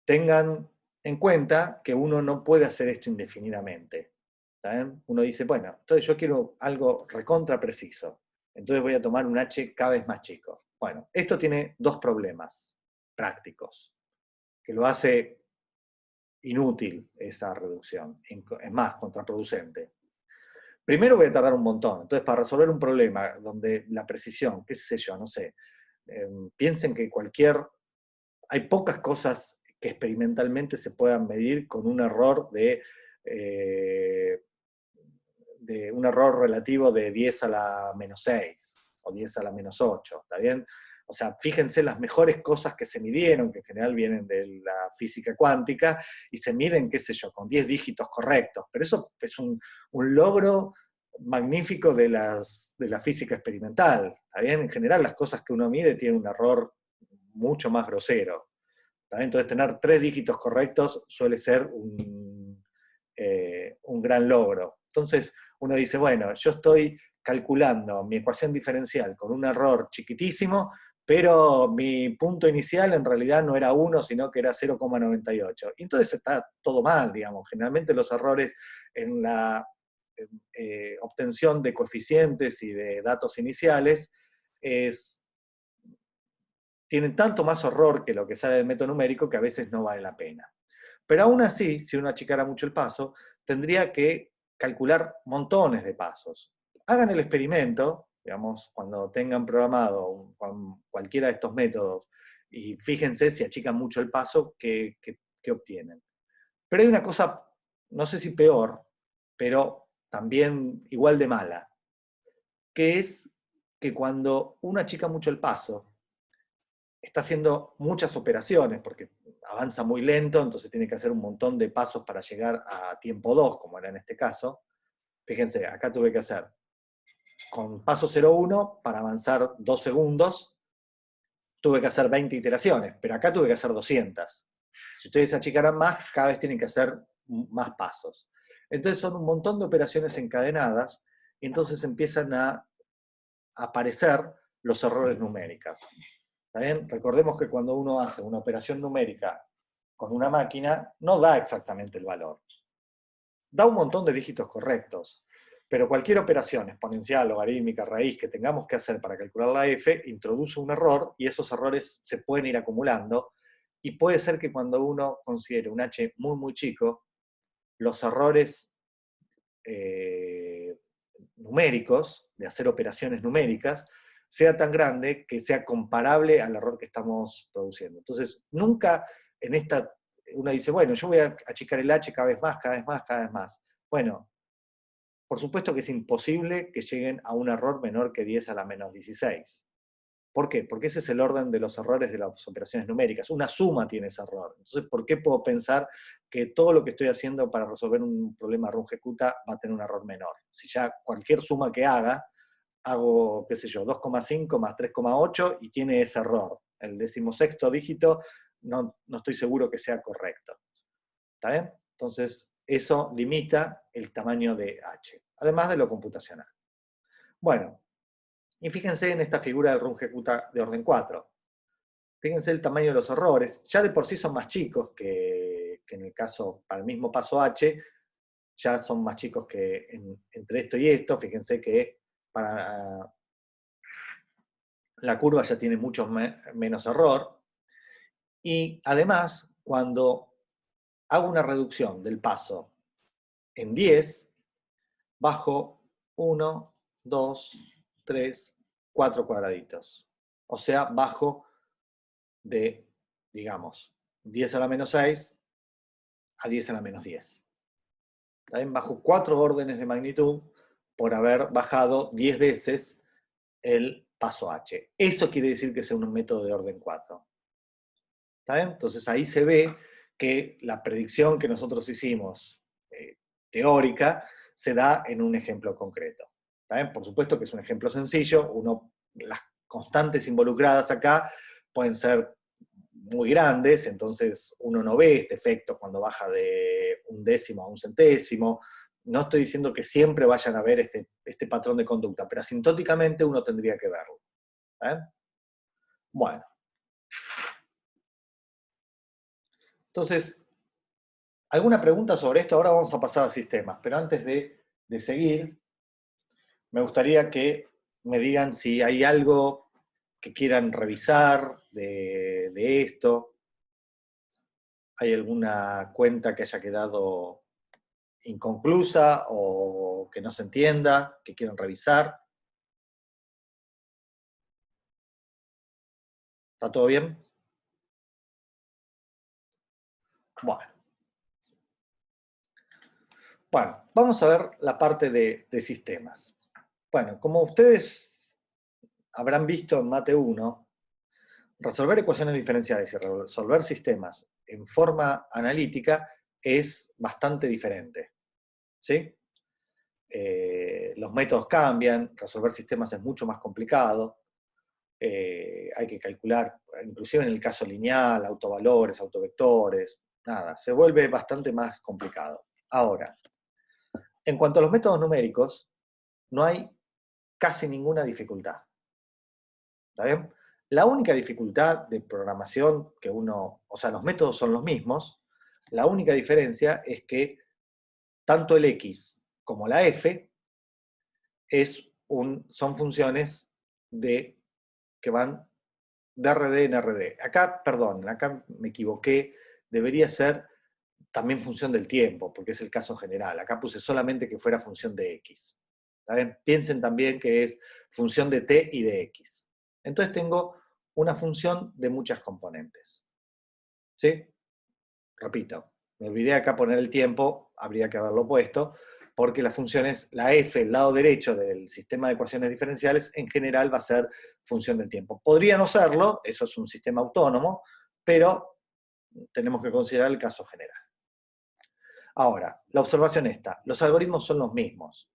tengan en cuenta que uno no puede hacer esto indefinidamente. ¿Está bien? Uno dice, bueno, entonces yo quiero algo recontra preciso, entonces voy a tomar un h cada vez más chico. Bueno, esto tiene dos problemas prácticos, que lo hace inútil esa reducción, es más, contraproducente. Primero voy a tardar un montón, entonces para resolver un problema donde la precisión, qué sé yo, no sé, piensen que hay pocas cosas que experimentalmente se puedan medir con un error de un error relativo de 10 a la menos 6 o 10 a la menos 8, ¿está bien? O sea, fíjense las mejores cosas que se midieron, que en general vienen de la física cuántica, y se miden, qué sé yo, con 10 dígitos correctos. Pero eso es un logro magnífico de la física experimental, ¿está bien? En general las cosas que uno mide tienen un error mucho más grosero. ¿Está bien? Entonces tener 3 dígitos correctos suele ser un gran logro. Entonces uno dice, bueno, yo estoy calculando mi ecuación diferencial con un error chiquitísimo, pero mi punto inicial en realidad no era 1, sino que era 0,98. Y entonces está todo mal, digamos. Generalmente los errores en la obtención de coeficientes y de datos iniciales tienen tanto más horror que lo que sale del método numérico que a veces no vale la pena. Pero aún así, si uno achicara mucho el paso, tendría que calcular montones de pasos. Hagan el experimento, digamos, cuando tengan programado cualquiera de estos métodos, y fíjense si achican mucho el paso, qué obtienen. Pero hay una cosa, no sé si peor, pero también igual de mala, que es que cuando uno achica mucho el paso, está haciendo muchas operaciones, porque avanza muy lento, entonces tiene que hacer un montón de pasos para llegar a tiempo 2, como era en este caso. Fíjense, acá tuve que hacer con paso 0,1 para avanzar 2 segundos, tuve que hacer 20 iteraciones, pero acá tuve que hacer 200. Si ustedes achicaran más, cada vez tienen que hacer más pasos. Entonces son un montón de operaciones encadenadas, y entonces empiezan a aparecer los errores numéricos. ¿Está bien? Recordemos que cuando uno hace una operación numérica con una máquina, no da exactamente el valor. Da un montón de dígitos correctos, pero cualquier operación exponencial, logarítmica, raíz que tengamos que hacer para calcular la f, introduce un error y esos errores se pueden ir acumulando, y puede ser que cuando uno considere un h muy, muy chico, los errores numéricos, de hacer operaciones numéricas, sea tan grande que sea comparable al error que estamos produciendo. Entonces, nunca en esta, uno dice, bueno, yo voy a achicar el h cada vez más, cada vez más, cada vez más. Bueno, por supuesto que es imposible que lleguen a un error menor que 10 a la menos 16. ¿Por qué? Porque ese es el orden de los errores de las operaciones numéricas. Una suma tiene ese error. Entonces, ¿por qué puedo pensar que todo lo que estoy haciendo para resolver un problema runge-kutta va a tener un error menor? Si ya cualquier suma que haga, hago, qué sé yo, 2,5 más 3,8 y tiene ese error. El 16º dígito no estoy seguro que sea correcto. ¿Está bien? Entonces, eso limita el tamaño de h, además de lo computacional. Bueno, y fíjense en esta figura del runge-kutta de orden 4. Fíjense el tamaño de los errores. Ya de por sí son más chicos que en el caso, para el mismo paso h, ya son más chicos que entre esto y esto. Fíjense que para la curva ya tiene mucho menos error. Y además, cuando hago una reducción del paso en 10, bajo 1, 2, 3, 4 cuadraditos. O sea, bajo de, digamos, 10 a la menos 6 a 10 a la menos 10. También bajo 4 órdenes de magnitud por haber bajado 10 veces el paso h. Eso quiere decir que es un método de orden 4. ¿Está bien? Entonces ahí se ve que la predicción que nosotros hicimos, teórica, se da en un ejemplo concreto. ¿Está bien? Por supuesto que es un ejemplo sencillo, constantes involucradas acá pueden ser muy grandes, entonces uno no ve este efecto cuando baja de 1/10 a 1/100. No estoy diciendo que siempre vayan a ver este patrón de conducta, pero asintóticamente uno tendría que verlo. Bueno. Entonces, ¿alguna pregunta sobre esto? Ahora vamos a pasar a sistemas, pero antes de seguir, me gustaría que me digan si hay algo que quieran revisar de esto. ¿Hay alguna cuenta que haya quedado inconclusa o que no se entienda, que quieran revisar? ¿Está todo bien? Bueno, vamos a ver la parte de sistemas. Bueno, como ustedes habrán visto en Mate 1, resolver ecuaciones diferenciales y resolver sistemas en forma analítica es bastante diferente. ¿Sí? Los métodos cambian, resolver sistemas es mucho más complicado, hay que calcular, inclusive en el caso lineal, autovalores, autovectores, nada, se vuelve bastante más complicado. Ahora, en cuanto a los métodos numéricos, no hay casi ninguna dificultad. ¿Está bien? La única dificultad de programación que o sea, los métodos son los mismos, la única diferencia es que tanto el X como la F son funciones que van de RD en RD. Acá, perdón, acá me equivoqué, debería ser también función del tiempo, porque es el caso general. Acá puse solamente que fuera función de X. ¿Está bien? Piensen también que es función de T y de X. Entonces tengo una función de muchas componentes. ¿Sí? Repito, me olvidé acá poner el tiempo, habría que haberlo puesto, porque las funciones, la f, el lado derecho del sistema de ecuaciones diferenciales, en general va a ser función del tiempo. Podría no serlo, eso es un sistema autónomo, pero tenemos que considerar el caso general. Ahora, la observación está, los algoritmos son los mismos.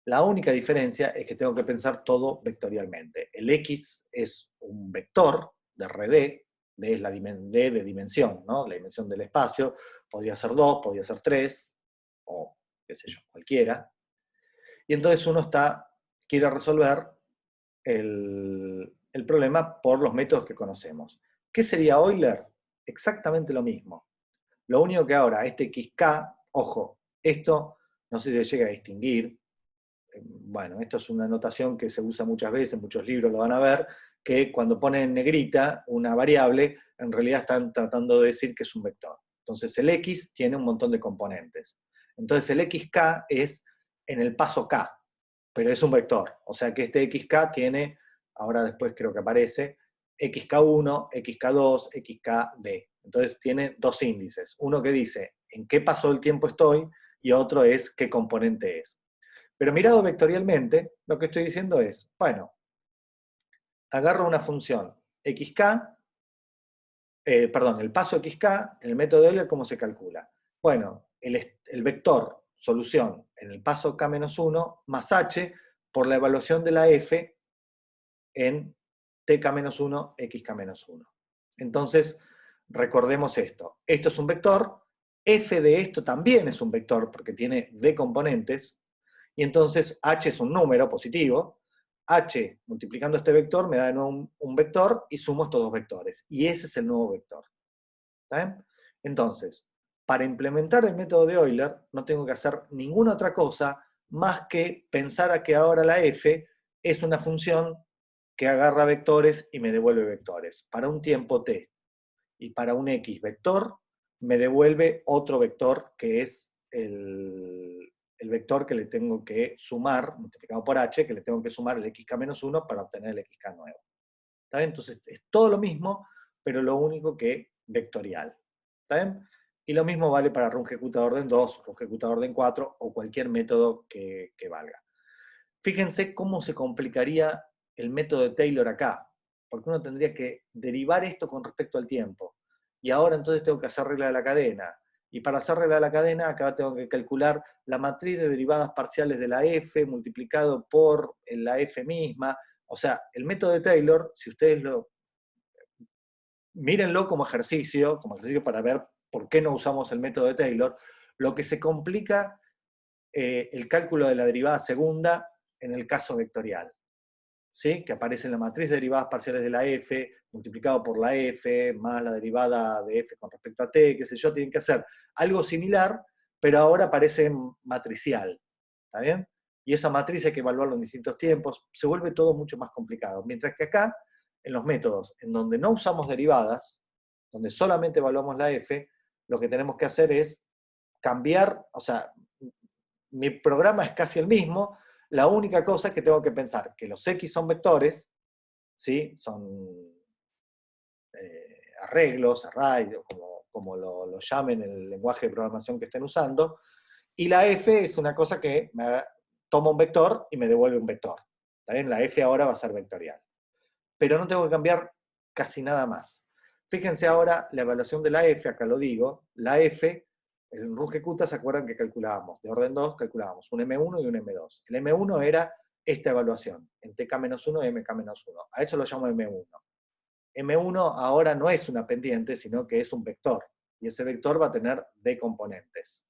La única diferencia es que tengo que pensar todo vectorialmente. El X es un vector de RD, D es la D de dimensión, ¿no? La dimensión del espacio, podría ser 2, podría ser 3, o qué sé yo, cualquiera. Y entonces uno quiere resolver el problema por los métodos que conocemos. ¿Qué sería Euler? Exactamente lo mismo. Lo único que ahora, este xk, ojo, esto no sé si se llega a distinguir, bueno, esto es una notación que se usa muchas veces, muchos libros lo van a ver, que cuando ponen en negrita una variable, en realidad están tratando de decir que es un vector. Entonces el x tiene un montón de componentes. Entonces el xk es en el paso k, pero es un vector. O sea que este xk tiene, ahora después creo que aparece, xk1, xk2, xkd. Entonces tiene dos índices. Uno que dice en qué paso del tiempo estoy y otro es qué componente es. Pero mirado vectorialmente, lo que estoy diciendo es, bueno, agarro una función xk, el paso xk, en el método de Euler, ¿cómo se calcula? Bueno, el vector solución en el paso k-1 más h por la evaluación de la f en tk-1, xk-1. Entonces, recordemos esto. Esto es un vector, f de esto también es un vector porque tiene d componentes, y entonces h es un número positivo, h multiplicando este vector me da de nuevo un vector y sumo estos dos vectores. Y ese es el nuevo vector. ¿Está bien? Entonces, para implementar el método de Euler no tengo que hacer ninguna otra cosa más que pensar a que ahora la f es una función que agarra vectores y me devuelve vectores. Para un tiempo t y para un x vector me devuelve otro vector que es el vector que le tengo que sumar, multiplicado por h, que le tengo que sumar el xk-1 para obtener el xk nuevo. ¿Está bien? Entonces es todo lo mismo, pero lo único que vectorial. ¿Está bien? Y lo mismo vale para runge-q de orden 2, runge-q de orden 4 o cualquier método que valga. Fíjense cómo se complicaría el método de Taylor acá, porque uno tendría que derivar esto con respecto al tiempo. Y ahora entonces tengo que hacer regla de la cadena. Y para hacer regla de la cadena, acá tengo que calcular la matriz de derivadas parciales de la f multiplicado por la f misma. O sea, el método de Taylor, si ustedes mírenlo como ejercicio para ver por qué no usamos el método de Taylor, lo que se complica el cálculo de la derivada segunda en el caso vectorial, ¿sí? Que aparece en la matriz de derivadas parciales de la f, multiplicado por la f, más la derivada de f con respecto a t, qué sé yo, tienen que hacer algo similar, pero ahora aparece matricial, ¿está bien? Y esa matriz hay que evaluarlo en distintos tiempos, se vuelve todo mucho más complicado. Mientras que acá, en los métodos en donde no usamos derivadas, donde solamente evaluamos la f, lo que tenemos que hacer es cambiar, o sea, mi programa es casi el mismo, la única cosa es que tengo que pensar que los X son vectores, ¿sí? Son arreglos, array, como lo llamen en el lenguaje de programación que estén usando, y la F es una cosa que toma un vector y me devuelve un vector. ¿Está bien? La F ahora va a ser vectorial. Pero no tengo que cambiar casi nada más. Fíjense ahora la evaluación de la F, acá lo digo, la F, en RunGQt se acuerdan que calculábamos, de orden 2 calculábamos un M1 y un M2. El M1 era esta evaluación, en TK-1 y MK-1. A eso lo llamo M1. M1 ahora no es una pendiente, sino que es un vector. Y ese vector va a tener D componentes.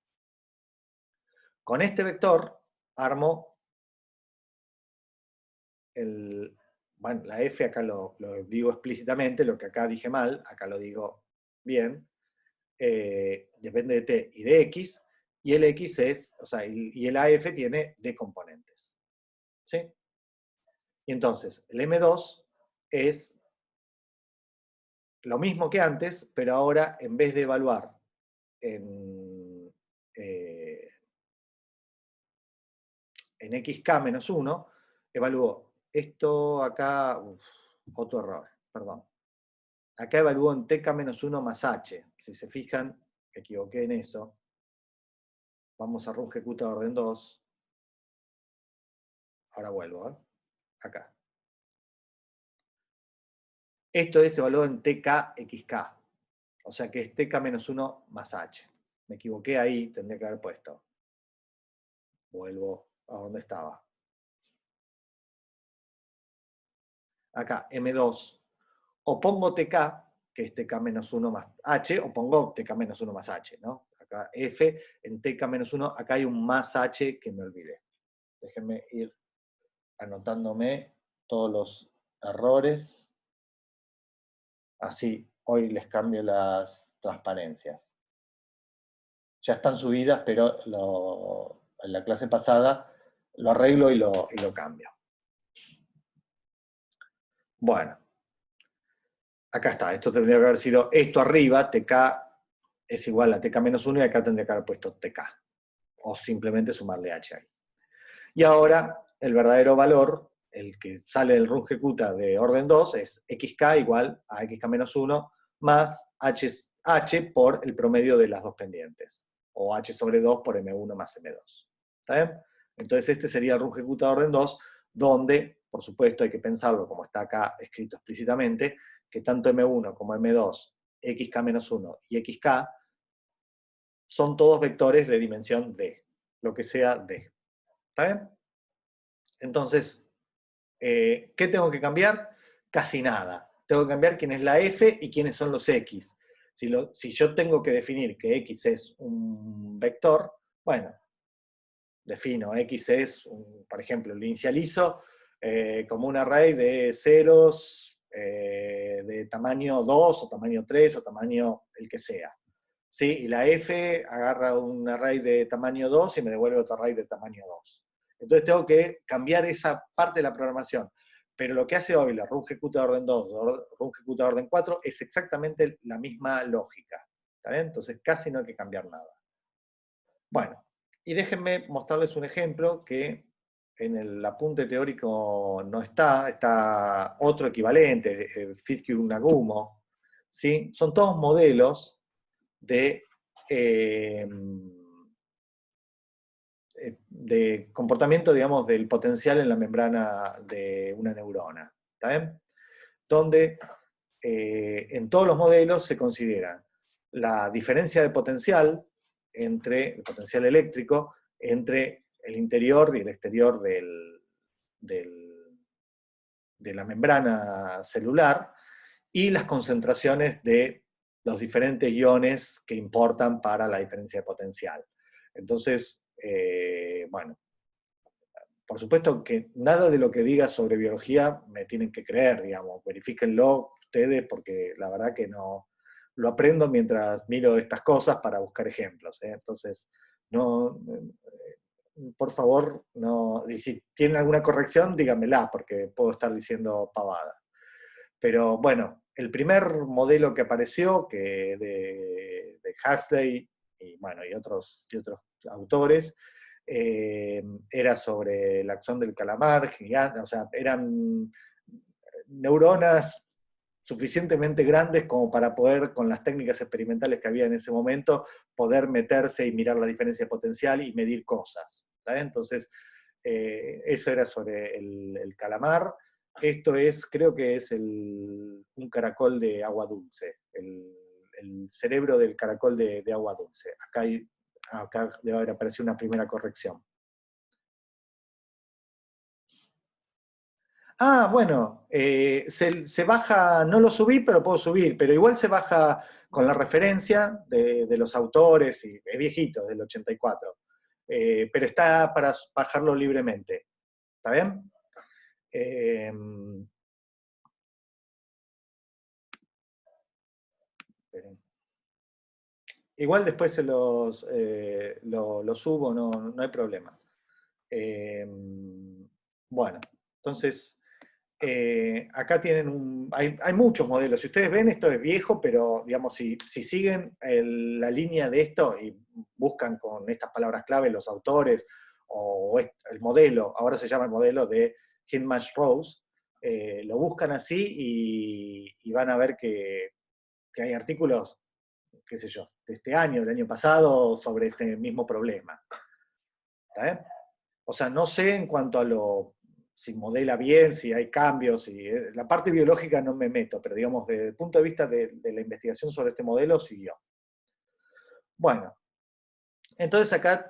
Con este vector armo bueno, la F acá lo digo explícitamente, lo que acá dije mal, acá lo digo bien, depende de T y de X, y el X es, o sea, y el AF tiene D componentes. ¿Sí? Y entonces, el M2 es lo mismo que antes, pero ahora en vez de evaluar en XK-1, evalúo esto acá, otro error, perdón. Acá evalúo en TK-1 más H. Si se fijan, me equivoqué en eso. Vamos a RunGQt orden 2. Ahora vuelvo, acá. Esto es evaluado en TKXK. O sea que es TK-1 más H. Me equivoqué ahí, tendría que haber puesto. Vuelvo a donde estaba. Acá, M2. O pongo TK, que es TK-1 más H, o pongo TK-1 más H, ¿no? Acá F, en TK-1, acá hay un más H que me olvidé. Déjenme ir anotándome todos los errores. Así, hoy les cambio las transparencias. Ya están subidas, pero en la clase pasada lo arreglo y lo cambio. Bueno, acá está. Esto tendría que haber sido esto arriba, TK es igual a TK-1, y acá tendría que haber puesto TK. O simplemente sumarle H ahí. Y ahora, el verdadero valor, el que sale del RunGQt de orden 2, es xk igual a xk-1 más h por el promedio de las dos pendientes. O h sobre 2 por m1 más m2. ¿Está bien? Entonces este sería el RunGQt de orden 2, donde, por supuesto, hay que pensarlo como está acá escrito explícitamente, que tanto m1 como m2, xk-1 y xk, son todos vectores de dimensión d, lo que sea d. ¿Está bien? Entonces, ¿qué tengo que cambiar? Casi nada. Tengo que cambiar quién es la f y quiénes son los x. Si yo tengo que definir que x es un vector, bueno, defino x es, por ejemplo, lo inicializo como un array de ceros de tamaño 2 o tamaño 3 o tamaño el que sea. ¿Sí? Y la f agarra un array de tamaño 2 y me devuelve otro array de tamaño 2. Entonces tengo que cambiar esa parte de la programación. Pero lo que hace hoy la RunGQt de orden 2, RunGQt de orden 4, es exactamente la misma lógica. ¿Está bien? Entonces casi no hay que cambiar nada. Bueno, y déjenme mostrarles un ejemplo que en el apunte teórico no está otro equivalente, Fitzhugh-Nagumo. ¿Sí? Son todos modelos de comportamiento, digamos, del potencial en la membrana de una neurona. ¿Está bien? Donde en todos los modelos se considera la diferencia de potencial entre el potencial eléctrico entre el interior y el exterior de la membrana celular y las concentraciones de los diferentes iones que importan para la diferencia de potencial. Entonces, bueno, por supuesto que nada de lo que diga sobre biología me tienen que creer, digamos, verifíquenlo ustedes porque la verdad que no lo aprendo mientras miro estas cosas para buscar ejemplos. Entonces, no, por favor, no, y si tienen alguna corrección, díganmela, porque puedo estar diciendo pavadas. Pero bueno, el primer modelo que apareció, que de Huxley y, bueno, y otros autores, era sobre el axón del calamar, gigante, o sea, eran neuronas suficientemente grandes como para poder, con las técnicas experimentales que había en ese momento, poder meterse y mirar la diferencia potencial y medir cosas. ¿Está? Entonces, eso era sobre el calamar. Esto es, creo que es un caracol de agua dulce, el cerebro del caracol de agua dulce. Acá debe haber aparecido una primera corrección. Ah, bueno, se baja, no lo subí, pero puedo subir, pero igual se baja con la referencia de los autores, y es viejito, del 84, pero está para bajarlo libremente. ¿Está bien? Igual después lo subo, no hay problema. Bueno, entonces... acá tienen hay muchos modelos. Si ustedes ven, esto es viejo, pero digamos, si siguen la línea de esto y buscan con estas palabras clave los autores o el modelo, ahora se llama el modelo de Hindmarsh-Rose, lo buscan así y van a ver que hay artículos, qué sé yo, de este año, del año pasado, sobre este mismo problema. ¿Está bien? O sea, no sé en cuanto a si modela bien, si hay cambios, la parte biológica no me meto, pero digamos, desde el punto de vista de la investigación sobre este modelo, siguió. Bueno, entonces acá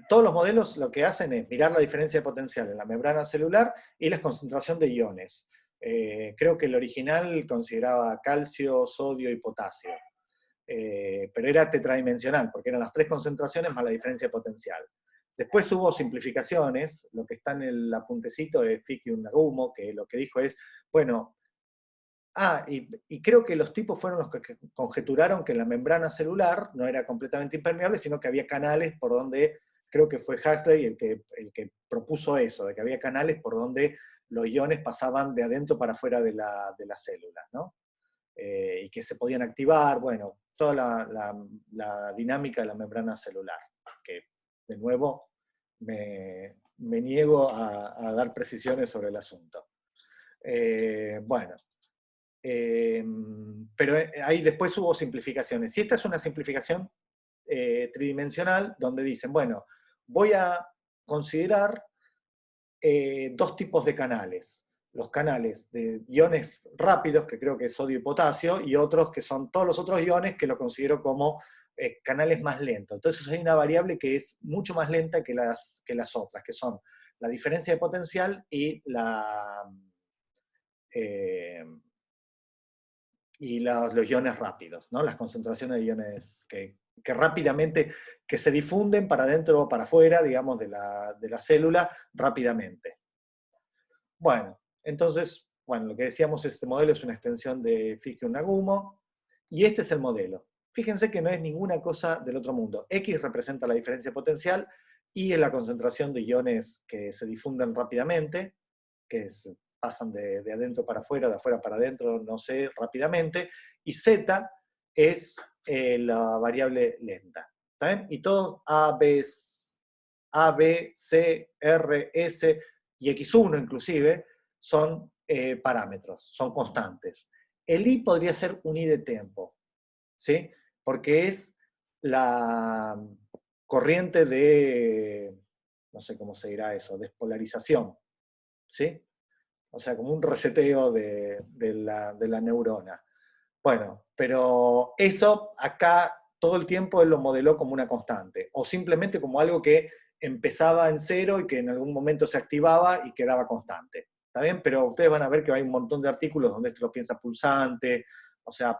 todos los modelos lo que hacen es mirar la diferencia de potencial en la membrana celular y la concentración de iones. Creo que el original consideraba calcio, sodio y potasio. Pero era tetradimensional, porque eran las tres concentraciones más la diferencia de potencial. Después hubo simplificaciones, lo que está en el apuntecito de Fiki Nagumo, que lo que dijo es, bueno, y creo que los tipos fueron los que conjeturaron que la membrana celular no era completamente impermeable, sino que había canales por donde, creo que fue Huxley el que propuso eso, de que había canales por donde los iones pasaban de adentro para afuera de las células, ¿no? Y que se podían activar, bueno, toda la dinámica de la membrana celular, que de nuevo me niego a dar precisiones sobre el asunto. Bueno, pero ahí después hubo simplificaciones. Y esta es una simplificación tridimensional donde dicen, bueno, voy a considerar dos tipos de canales. Los canales de iones rápidos, que creo que es sodio y potasio, y otros que son todos los otros iones que lo considero como canales más lentos. Entonces hay una variable que es mucho más lenta que las otras, que son la diferencia de potencial y los iones rápidos, ¿no? Las concentraciones de iones que rápidamente, que se difunden para adentro o para afuera, digamos, de la célula rápidamente. Bueno, entonces, bueno, lo que decíamos, este modelo es una extensión de Fiki-Nagumo, y este es el modelo. Fíjense que no es ninguna cosa del otro mundo. X representa la diferencia potencial, Y es la concentración de iones que se difunden rápidamente, que pasan de adentro para afuera, de afuera para adentro, no sé, rápidamente, y Z es la variable lenta. ¿Está bien? Y todos A, B, C, R, S y X1 inclusive son parámetros, son constantes. El I podría ser un I de tiempo, ¿sí? Porque es la corriente de, no sé cómo se dirá eso, despolarización, ¿sí? O sea, como un reseteo de la neurona. Bueno, pero eso acá todo el tiempo él lo modeló como una constante, o simplemente como algo que empezaba en 0 y que en algún momento se activaba y quedaba constante. ¿Está bien? Pero ustedes van a ver que hay un montón de artículos donde esto lo piensa pulsante, o sea,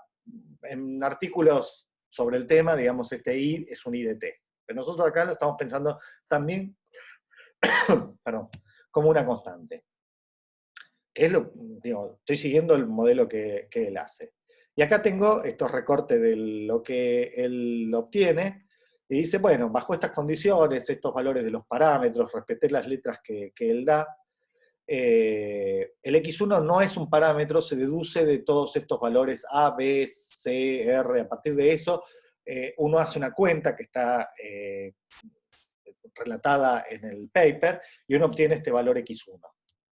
en artículos sobre el tema, digamos, este I es un IDT. Pero nosotros acá lo estamos pensando también, perdón, como una constante. Que es digo, estoy siguiendo el modelo que él hace. Y acá tengo estos recortes de lo que él obtiene, y dice, bueno, bajo estas condiciones, estos valores de los parámetros, respeté las letras que él da, el X1 no es un parámetro, se deduce de todos estos valores A, B, C, R, a partir de eso, uno hace una cuenta que está relatada en el paper, y uno obtiene este valor X1.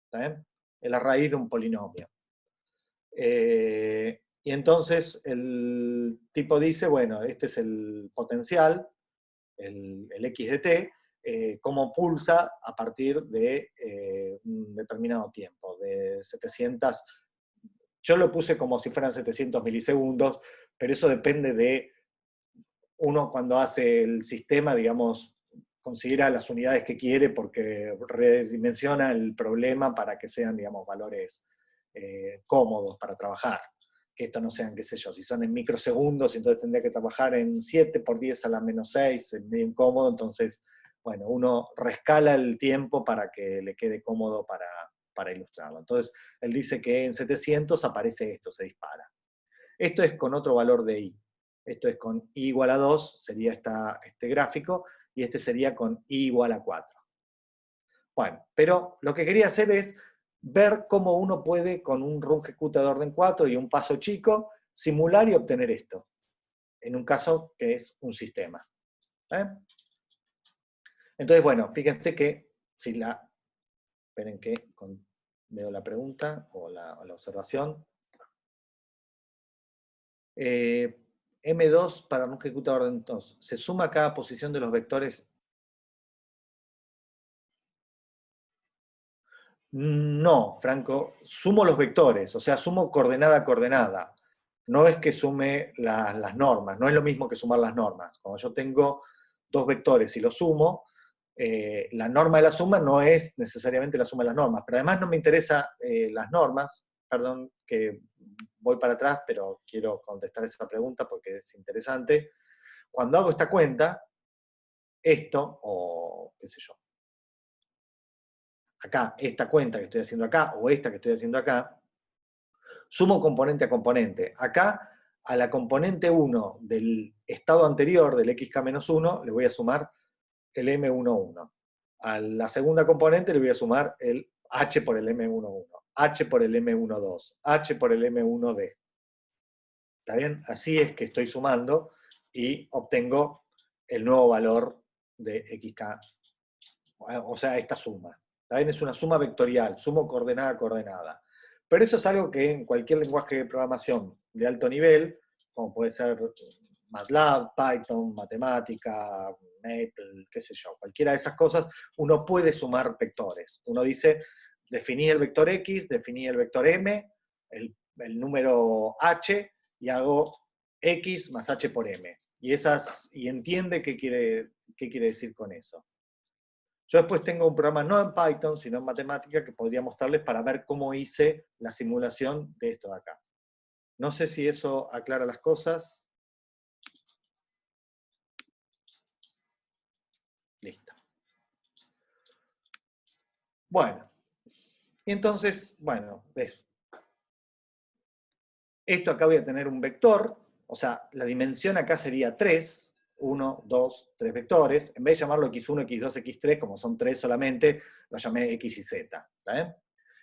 ¿Está bien? Es la raíz de un polinomio. Y entonces el tipo dice, bueno, este es el potencial, el X de t, cómo pulsa a partir de un determinado tiempo, de 700, yo lo puse como si fueran 700 milisegundos, pero eso depende de uno cuando hace el sistema, digamos, considera las unidades que quiere porque redimensiona el problema para que sean, digamos, valores cómodos para trabajar. Que esto no sean, qué sé yo, si son en microsegundos, entonces tendría que trabajar en 7 por 10 a la menos 6, es medio incómodo, entonces, bueno, uno rescala el tiempo para que le quede cómodo para ilustrarlo. Entonces, él dice que en 700 aparece esto, se dispara. Esto es con otro valor de i. Esto es con i igual a 2, sería este gráfico, y este sería con i igual a 4. Bueno, pero lo que quería hacer es ver cómo uno puede, con un rungecut de orden 4 y un paso chico, simular y obtener esto, en un caso que es un sistema. ¿Eh? Entonces, bueno, fíjense que si la... Esperen que veo la pregunta o la observación. M2 para rungecut de orden 2. ¿Se suma cada posición de los vectores? No, Franco, sumo los vectores, o sea, sumo coordenada a coordenada. No es que sume las normas, no es lo mismo que sumar las normas. Cuando yo tengo dos vectores y los sumo, la norma de la suma no es necesariamente la suma de las normas, pero además no me interesan las normas, perdón que voy para atrás, pero quiero contestar esa pregunta porque es interesante. Cuando hago esta cuenta, esto, o qué sé yo, acá, esta cuenta que estoy haciendo acá, o esta que estoy haciendo acá, sumo componente a componente. Acá, a la componente 1 del estado anterior, del xk-1, le voy a sumar el m11. A la segunda componente le voy a sumar el h por el m11, h por el m12, h por el m1d. ¿Está bien? Así es que estoy sumando y obtengo el nuevo valor de xk, o sea, esta suma. ¿Está bien? Es una suma vectorial, sumo coordenada a coordenada. Pero eso es algo que en cualquier lenguaje de programación de alto nivel, como puede ser MATLAB, Python, matemática, Maple, qué sé yo, cualquiera de esas cosas, uno puede sumar vectores. Uno dice, definí el vector X, definí el vector M, el número H, y hago X más H por M. Y entiende qué quiere decir con eso. Yo después tengo un programa no en Python, sino en matemática, que podría mostrarles para ver cómo hice la simulación de esto de acá. No sé si eso aclara las cosas. Listo. Bueno, y entonces, bueno, ¿ves? Esto acá voy a tener un vector, o sea, la dimensión acá sería 3, 1, 2, 3 vectores. En vez de llamarlo x1, x2, x3, como son 3 solamente, lo llamé x y z. ¿Está bien?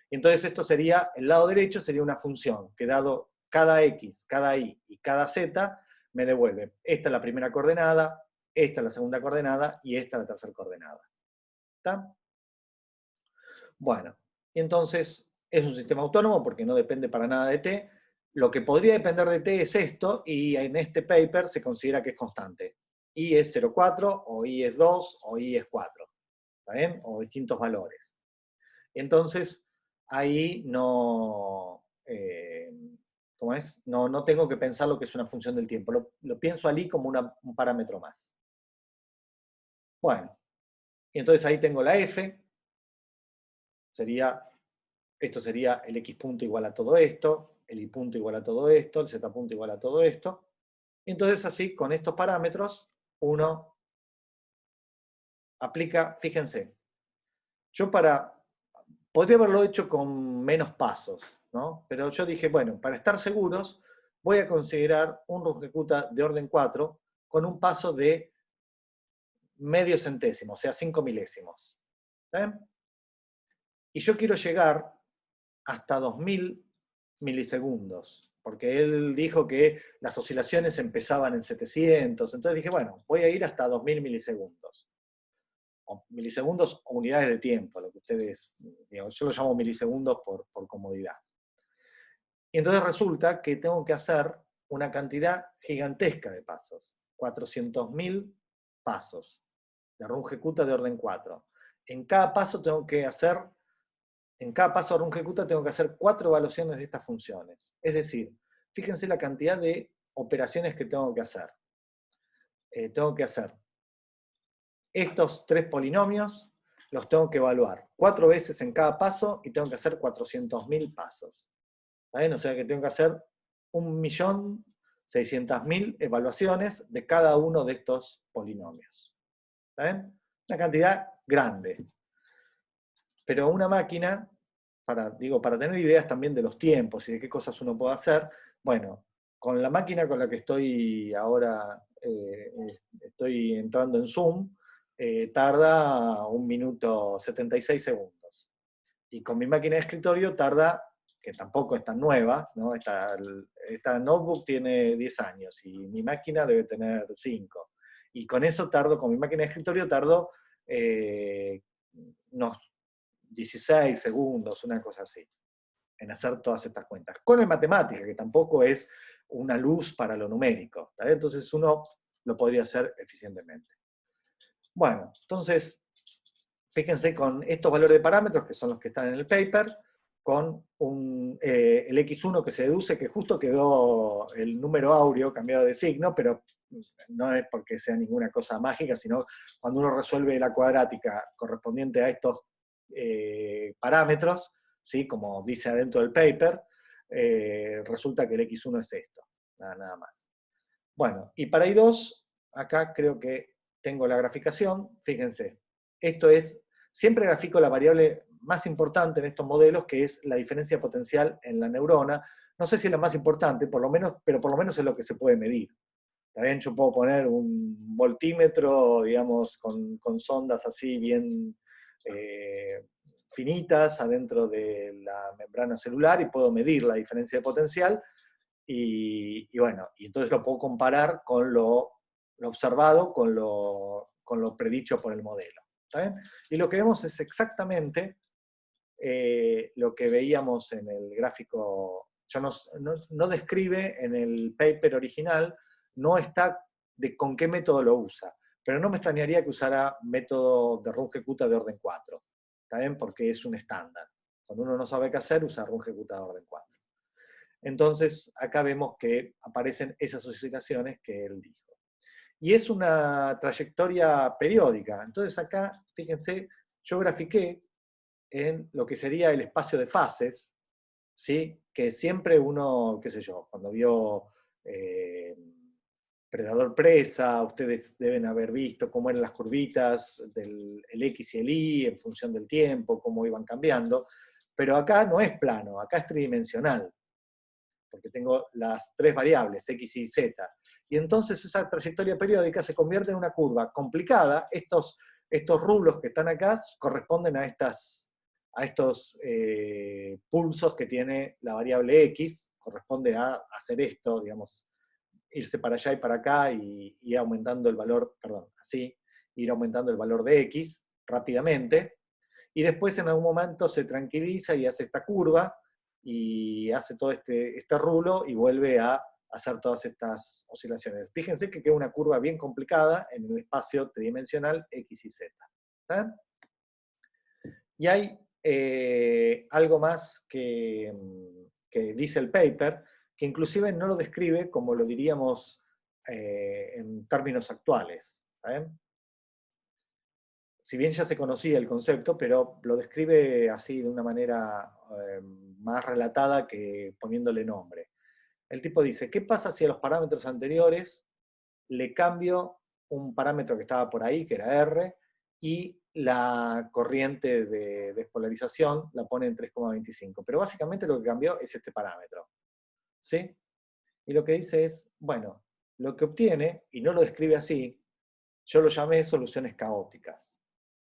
Y entonces esto sería, el lado derecho sería una función que dado cada x, cada y y cada z, me devuelve. Esta es la primera coordenada, esta es la segunda coordenada y esta es la tercera coordenada. ¿Está? Bueno, y entonces es un sistema autónomo porque no depende para nada de t. Lo que podría depender de t es esto, y en este paper se considera que es constante. I es 0,4, o I es 2, o I es 4. ¿Está bien? O distintos valores. Entonces, ahí no, ¿cómo es? No tengo que pensar lo que es una función del tiempo. Lo pienso allí como un parámetro más. Bueno, Y entonces ahí tengo la f, esto sería el x punto igual a todo esto, el y punto igual a todo esto, el z punto igual a todo esto. Y entonces así, con estos parámetros, uno aplica, fíjense, yo podría haberlo hecho con menos pasos, ¿no? Pero yo dije, bueno, para estar seguros, voy a considerar un Runge-Kutta de orden 4 con un paso de medio centésimo, o sea, 5 milésimos. ¿Está bien? Y yo quiero llegar hasta 2000 milisegundos, porque él dijo que las oscilaciones empezaban en 700, entonces dije, bueno, voy a ir hasta 2000 milisegundos. O milisegundos o unidades de tiempo, lo que ustedes, digo, yo lo llamo milisegundos por comodidad. Y entonces resulta que tengo que hacer una cantidad gigantesca de pasos, 400.000 pasos de Runge-Kutta de orden 4. En cada paso de Runge-Kutta tengo que hacer 4 evaluaciones de estas funciones. Es decir, fíjense la cantidad de operaciones que tengo que hacer. Tengo que hacer estos 3 polinomios, los tengo que evaluar 4 veces en cada paso y tengo que hacer 400.000 pasos. ¿Está bien? O sea que tengo que hacer 1.600.000 evaluaciones de cada uno de estos polinomios. ¿Está bien? Una cantidad grande. Pero una máquina, para tener ideas también de los tiempos y de qué cosas uno puede hacer, bueno, con la máquina con la que estoy ahora, estoy entrando en Zoom, tarda 1 minuto 76 segundos. Y con mi máquina de escritorio tarda, que tampoco es tan nueva, ¿no? Esta notebook tiene 10 años y mi máquina debe tener 5. Y con eso con mi máquina de escritorio tardo unos 16 segundos, una cosa así, en hacer todas estas cuentas. Con el matemática, que tampoco es una luz para lo numérico. ¿Está bien? Entonces uno lo podría hacer eficientemente. Bueno, entonces, fíjense con estos valores de parámetros, que son los que están en el paper, con el x1 que se deduce, que justo quedó el número áureo cambiado de signo, pero no es porque sea ninguna cosa mágica, sino cuando uno resuelve la cuadrática correspondiente a estos parámetros, ¿sí? Como dice adentro del paper, resulta que el x1 es esto, nada más. Bueno, y para I2, acá creo que tengo la graficación, fíjense, esto es, siempre grafico la variable más importante en estos modelos, que es la diferencia potencial en la neurona. No sé si es la más importante, pero por lo menos es lo que se puede medir. También yo puedo poner un voltímetro, digamos, con sondas así bien finitas adentro de la membrana celular y puedo medir la diferencia de potencial y bueno, y entonces lo puedo comparar con lo observado, con lo predicho por el modelo. ¿Está bien? Y lo que vemos es exactamente lo que veíamos en el gráfico. Ya no describe en el paper original, no está de con qué método lo usa, pero no me extrañaría que usara método de Runge-Kutta de orden 4, ¿está bien? Porque es un estándar. Cuando uno no sabe qué hacer, usa Runge-Kutta de orden 4. Entonces, acá vemos que aparecen esas oscilaciones que él dijo. Y es una trayectoria periódica. Entonces acá, fíjense, yo grafiqué en lo que sería el espacio de fases, ¿sí? Que siempre uno, qué sé yo, cuando vio Predador-Presa, ustedes deben haber visto cómo eran las curvitas del el X y el Y en función del tiempo, cómo iban cambiando, pero acá no es plano, acá es tridimensional, porque tengo las 3 variables, X y Z. Y entonces esa trayectoria periódica se convierte en una curva complicada. Estos rulos que están acá corresponden a estos pulsos que tiene la variable X, corresponde a hacer esto, digamos, irse para allá y para acá y ir aumentando el valor, perdón, así, ir aumentando el valor de X rápidamente, y después en algún momento se tranquiliza y hace esta curva, y hace todo este rulo y vuelve a hacer todas estas oscilaciones. Fíjense que queda una curva bien complicada en el espacio tridimensional X y Z. ¿Está? Y hay algo más que dice el paper, que inclusive no lo describe como lo diríamos en términos actuales. ¿Está bien? si bien ya se conocía el concepto, pero lo describe así de una manera más relatada que poniéndole nombre. El tipo dice, ¿qué pasa si a los parámetros anteriores le cambio un parámetro que estaba por ahí, que era R, y la corriente de despolarización la pone en 3,25? Pero básicamente lo que cambió es este parámetro, ¿sí? Y lo que dice es, bueno, lo que obtiene, y no lo describe así, yo lo llamé soluciones caóticas.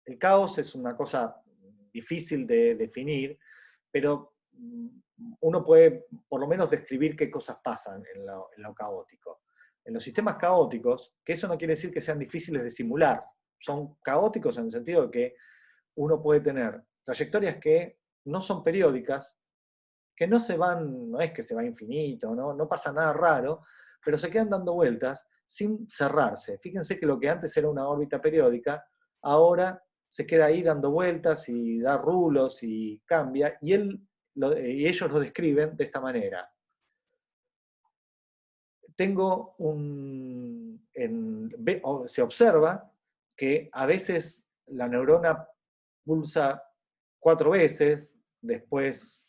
El caos es una cosa difícil de definir, pero uno puede por lo menos describir qué cosas pasan en lo caótico. En los sistemas caóticos, que eso no quiere decir que sean difíciles de simular, son caóticos en el sentido de que uno puede tener trayectorias que no son periódicas, que no se van, no es que se va infinito, no pasa nada raro, pero se quedan dando vueltas sin cerrarse. Fíjense que lo que antes era una órbita periódica, ahora se queda ahí dando vueltas y da rulos y cambia, y y ellos lo describen de esta manera. Se observa que a veces la neurona pulsa 4 veces, después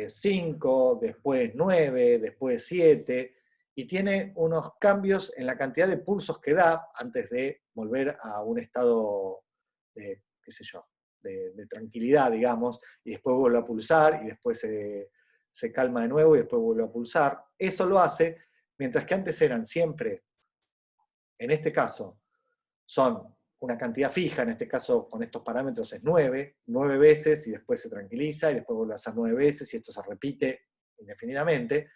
5, después 9, después 7, y tiene unos cambios en la cantidad de pulsos que da antes de volver a un estado de, qué sé yo, de tranquilidad, digamos, y después vuelve a pulsar, y después se calma de nuevo, y después vuelve a pulsar. Eso lo hace, mientras que antes eran siempre, en este caso, son una cantidad fija, en este caso con estos parámetros es 9 veces, y después se tranquiliza, y después vuelve a ser 9 veces, y esto se repite indefinidamente.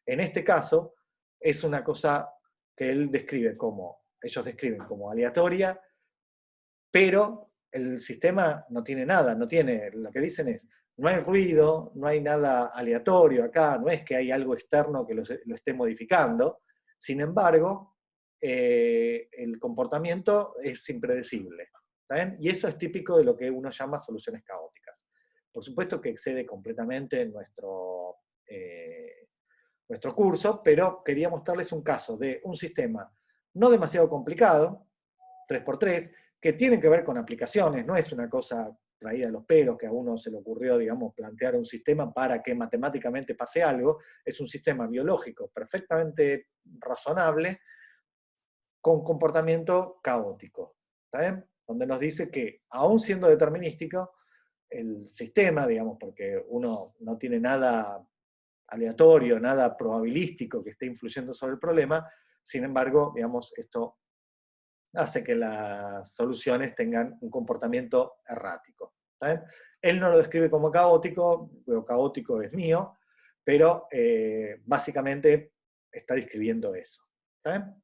En este caso, es una cosa que ellos describen como aleatoria, pero el sistema no tiene nada, lo que dicen es, no hay ruido, no hay nada aleatorio acá, no es que hay algo externo que lo esté modificando, sin embargo, el comportamiento es impredecible. ¿Está bien? Y eso es típico de lo que uno llama soluciones caóticas. Por supuesto que excede completamente nuestro curso, pero quería mostrarles un caso de un sistema no demasiado complicado, 3x3, que tienen que ver con aplicaciones, no es una cosa traída de los pelos, que a uno se le ocurrió, digamos, plantear un sistema para que matemáticamente pase algo, es un sistema biológico perfectamente razonable, con comportamiento caótico, ¿está bien? Donde nos dice que, aún siendo determinístico, el sistema, digamos, porque uno no tiene nada aleatorio, nada probabilístico que esté influyendo sobre el problema, sin embargo, digamos, esto hace que las soluciones tengan un comportamiento errático. ¿Está bien? Él no lo describe como caótico, lo caótico es mío, pero básicamente está describiendo eso. ¿Está bien?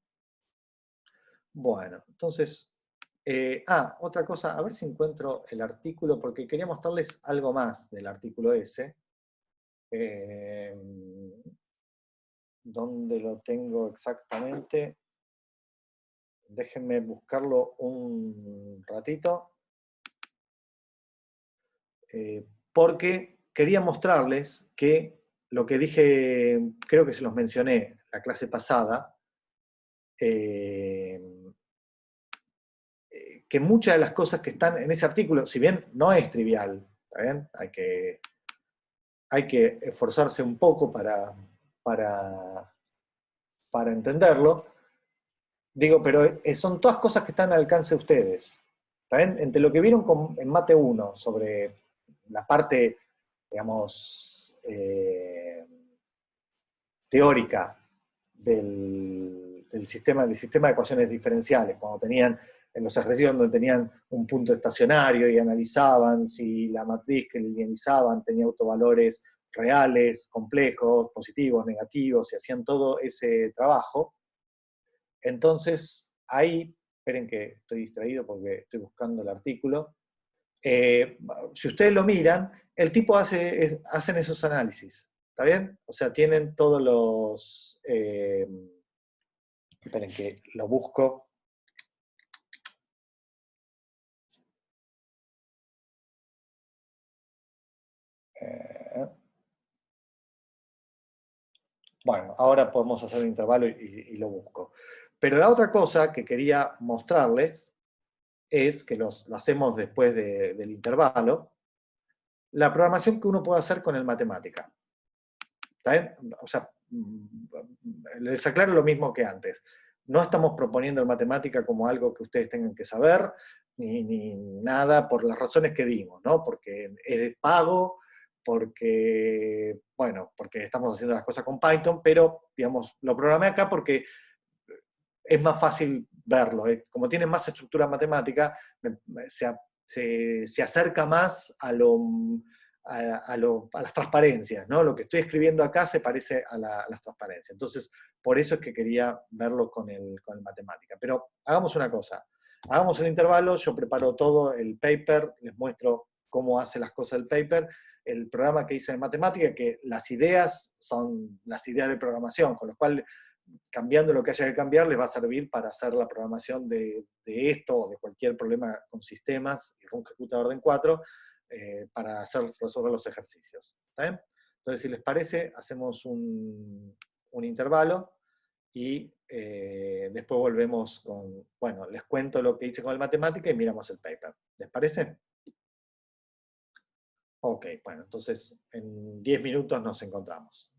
Bueno, entonces, otra cosa, a ver si encuentro el artículo, porque quería mostrarles algo más del artículo ese. ¿Dónde lo tengo exactamente? Déjenme buscarlo un ratito. Porque quería mostrarles que lo que dije, creo que se los mencioné la clase pasada, que muchas de las cosas que están en ese artículo, si bien no es trivial, ¿está bien? Hay que esforzarse un poco para entenderlo, digo, pero son todas cosas que están al alcance de ustedes. ¿Está bien? Entre lo que vieron en Mate 1 sobre la parte, digamos, teórica del sistema de ecuaciones diferenciales, cuando tenían en los ejercicios donde tenían un punto estacionario y analizaban si la matriz que linealizaban tenía autovalores reales, complejos, positivos, negativos, y hacían todo ese trabajo. Entonces, ahí, esperen que estoy distraído porque estoy buscando el artículo. Si ustedes lo miran, el tipo hacen esos análisis, ¿está bien? O sea, tienen todos los... esperen que lo busco. Bueno, ahora podemos hacer un intervalo y lo busco. Pero la otra cosa que quería mostrarles es, que lo hacemos después del intervalo, la programación que uno puede hacer con el matemática. ¿Está bien? O sea, les aclaro lo mismo que antes. No estamos proponiendo el matemática como algo que ustedes tengan que saber, ni nada, por las razones que dimos, ¿no? Porque es de pago, porque, bueno, porque estamos haciendo las cosas con Python, pero, digamos, lo programé acá porque es más fácil verlo. Como tiene más estructura matemática, se acerca más a las transparencias, ¿no? Lo que estoy escribiendo acá se parece a las transparencias. Entonces, por eso es que quería verlo con el matemática. Pero hagamos una cosa, hagamos el intervalo, yo preparo todo el paper, les muestro cómo hace las cosas el paper, el programa que hice en matemática, que las ideas son las ideas de programación, con lo cual cambiando lo que haya que cambiar, les va a servir para hacer la programación de esto o de cualquier problema con sistemas y Run Ejecuta Orden 4 para resolver los ejercicios. ¿Está bien? Entonces, si les parece, hacemos un intervalo y después volvemos con, bueno, les cuento lo que hice con el matemática y miramos el paper. ¿Les parece? Ok, bueno, entonces en 10 minutos nos encontramos.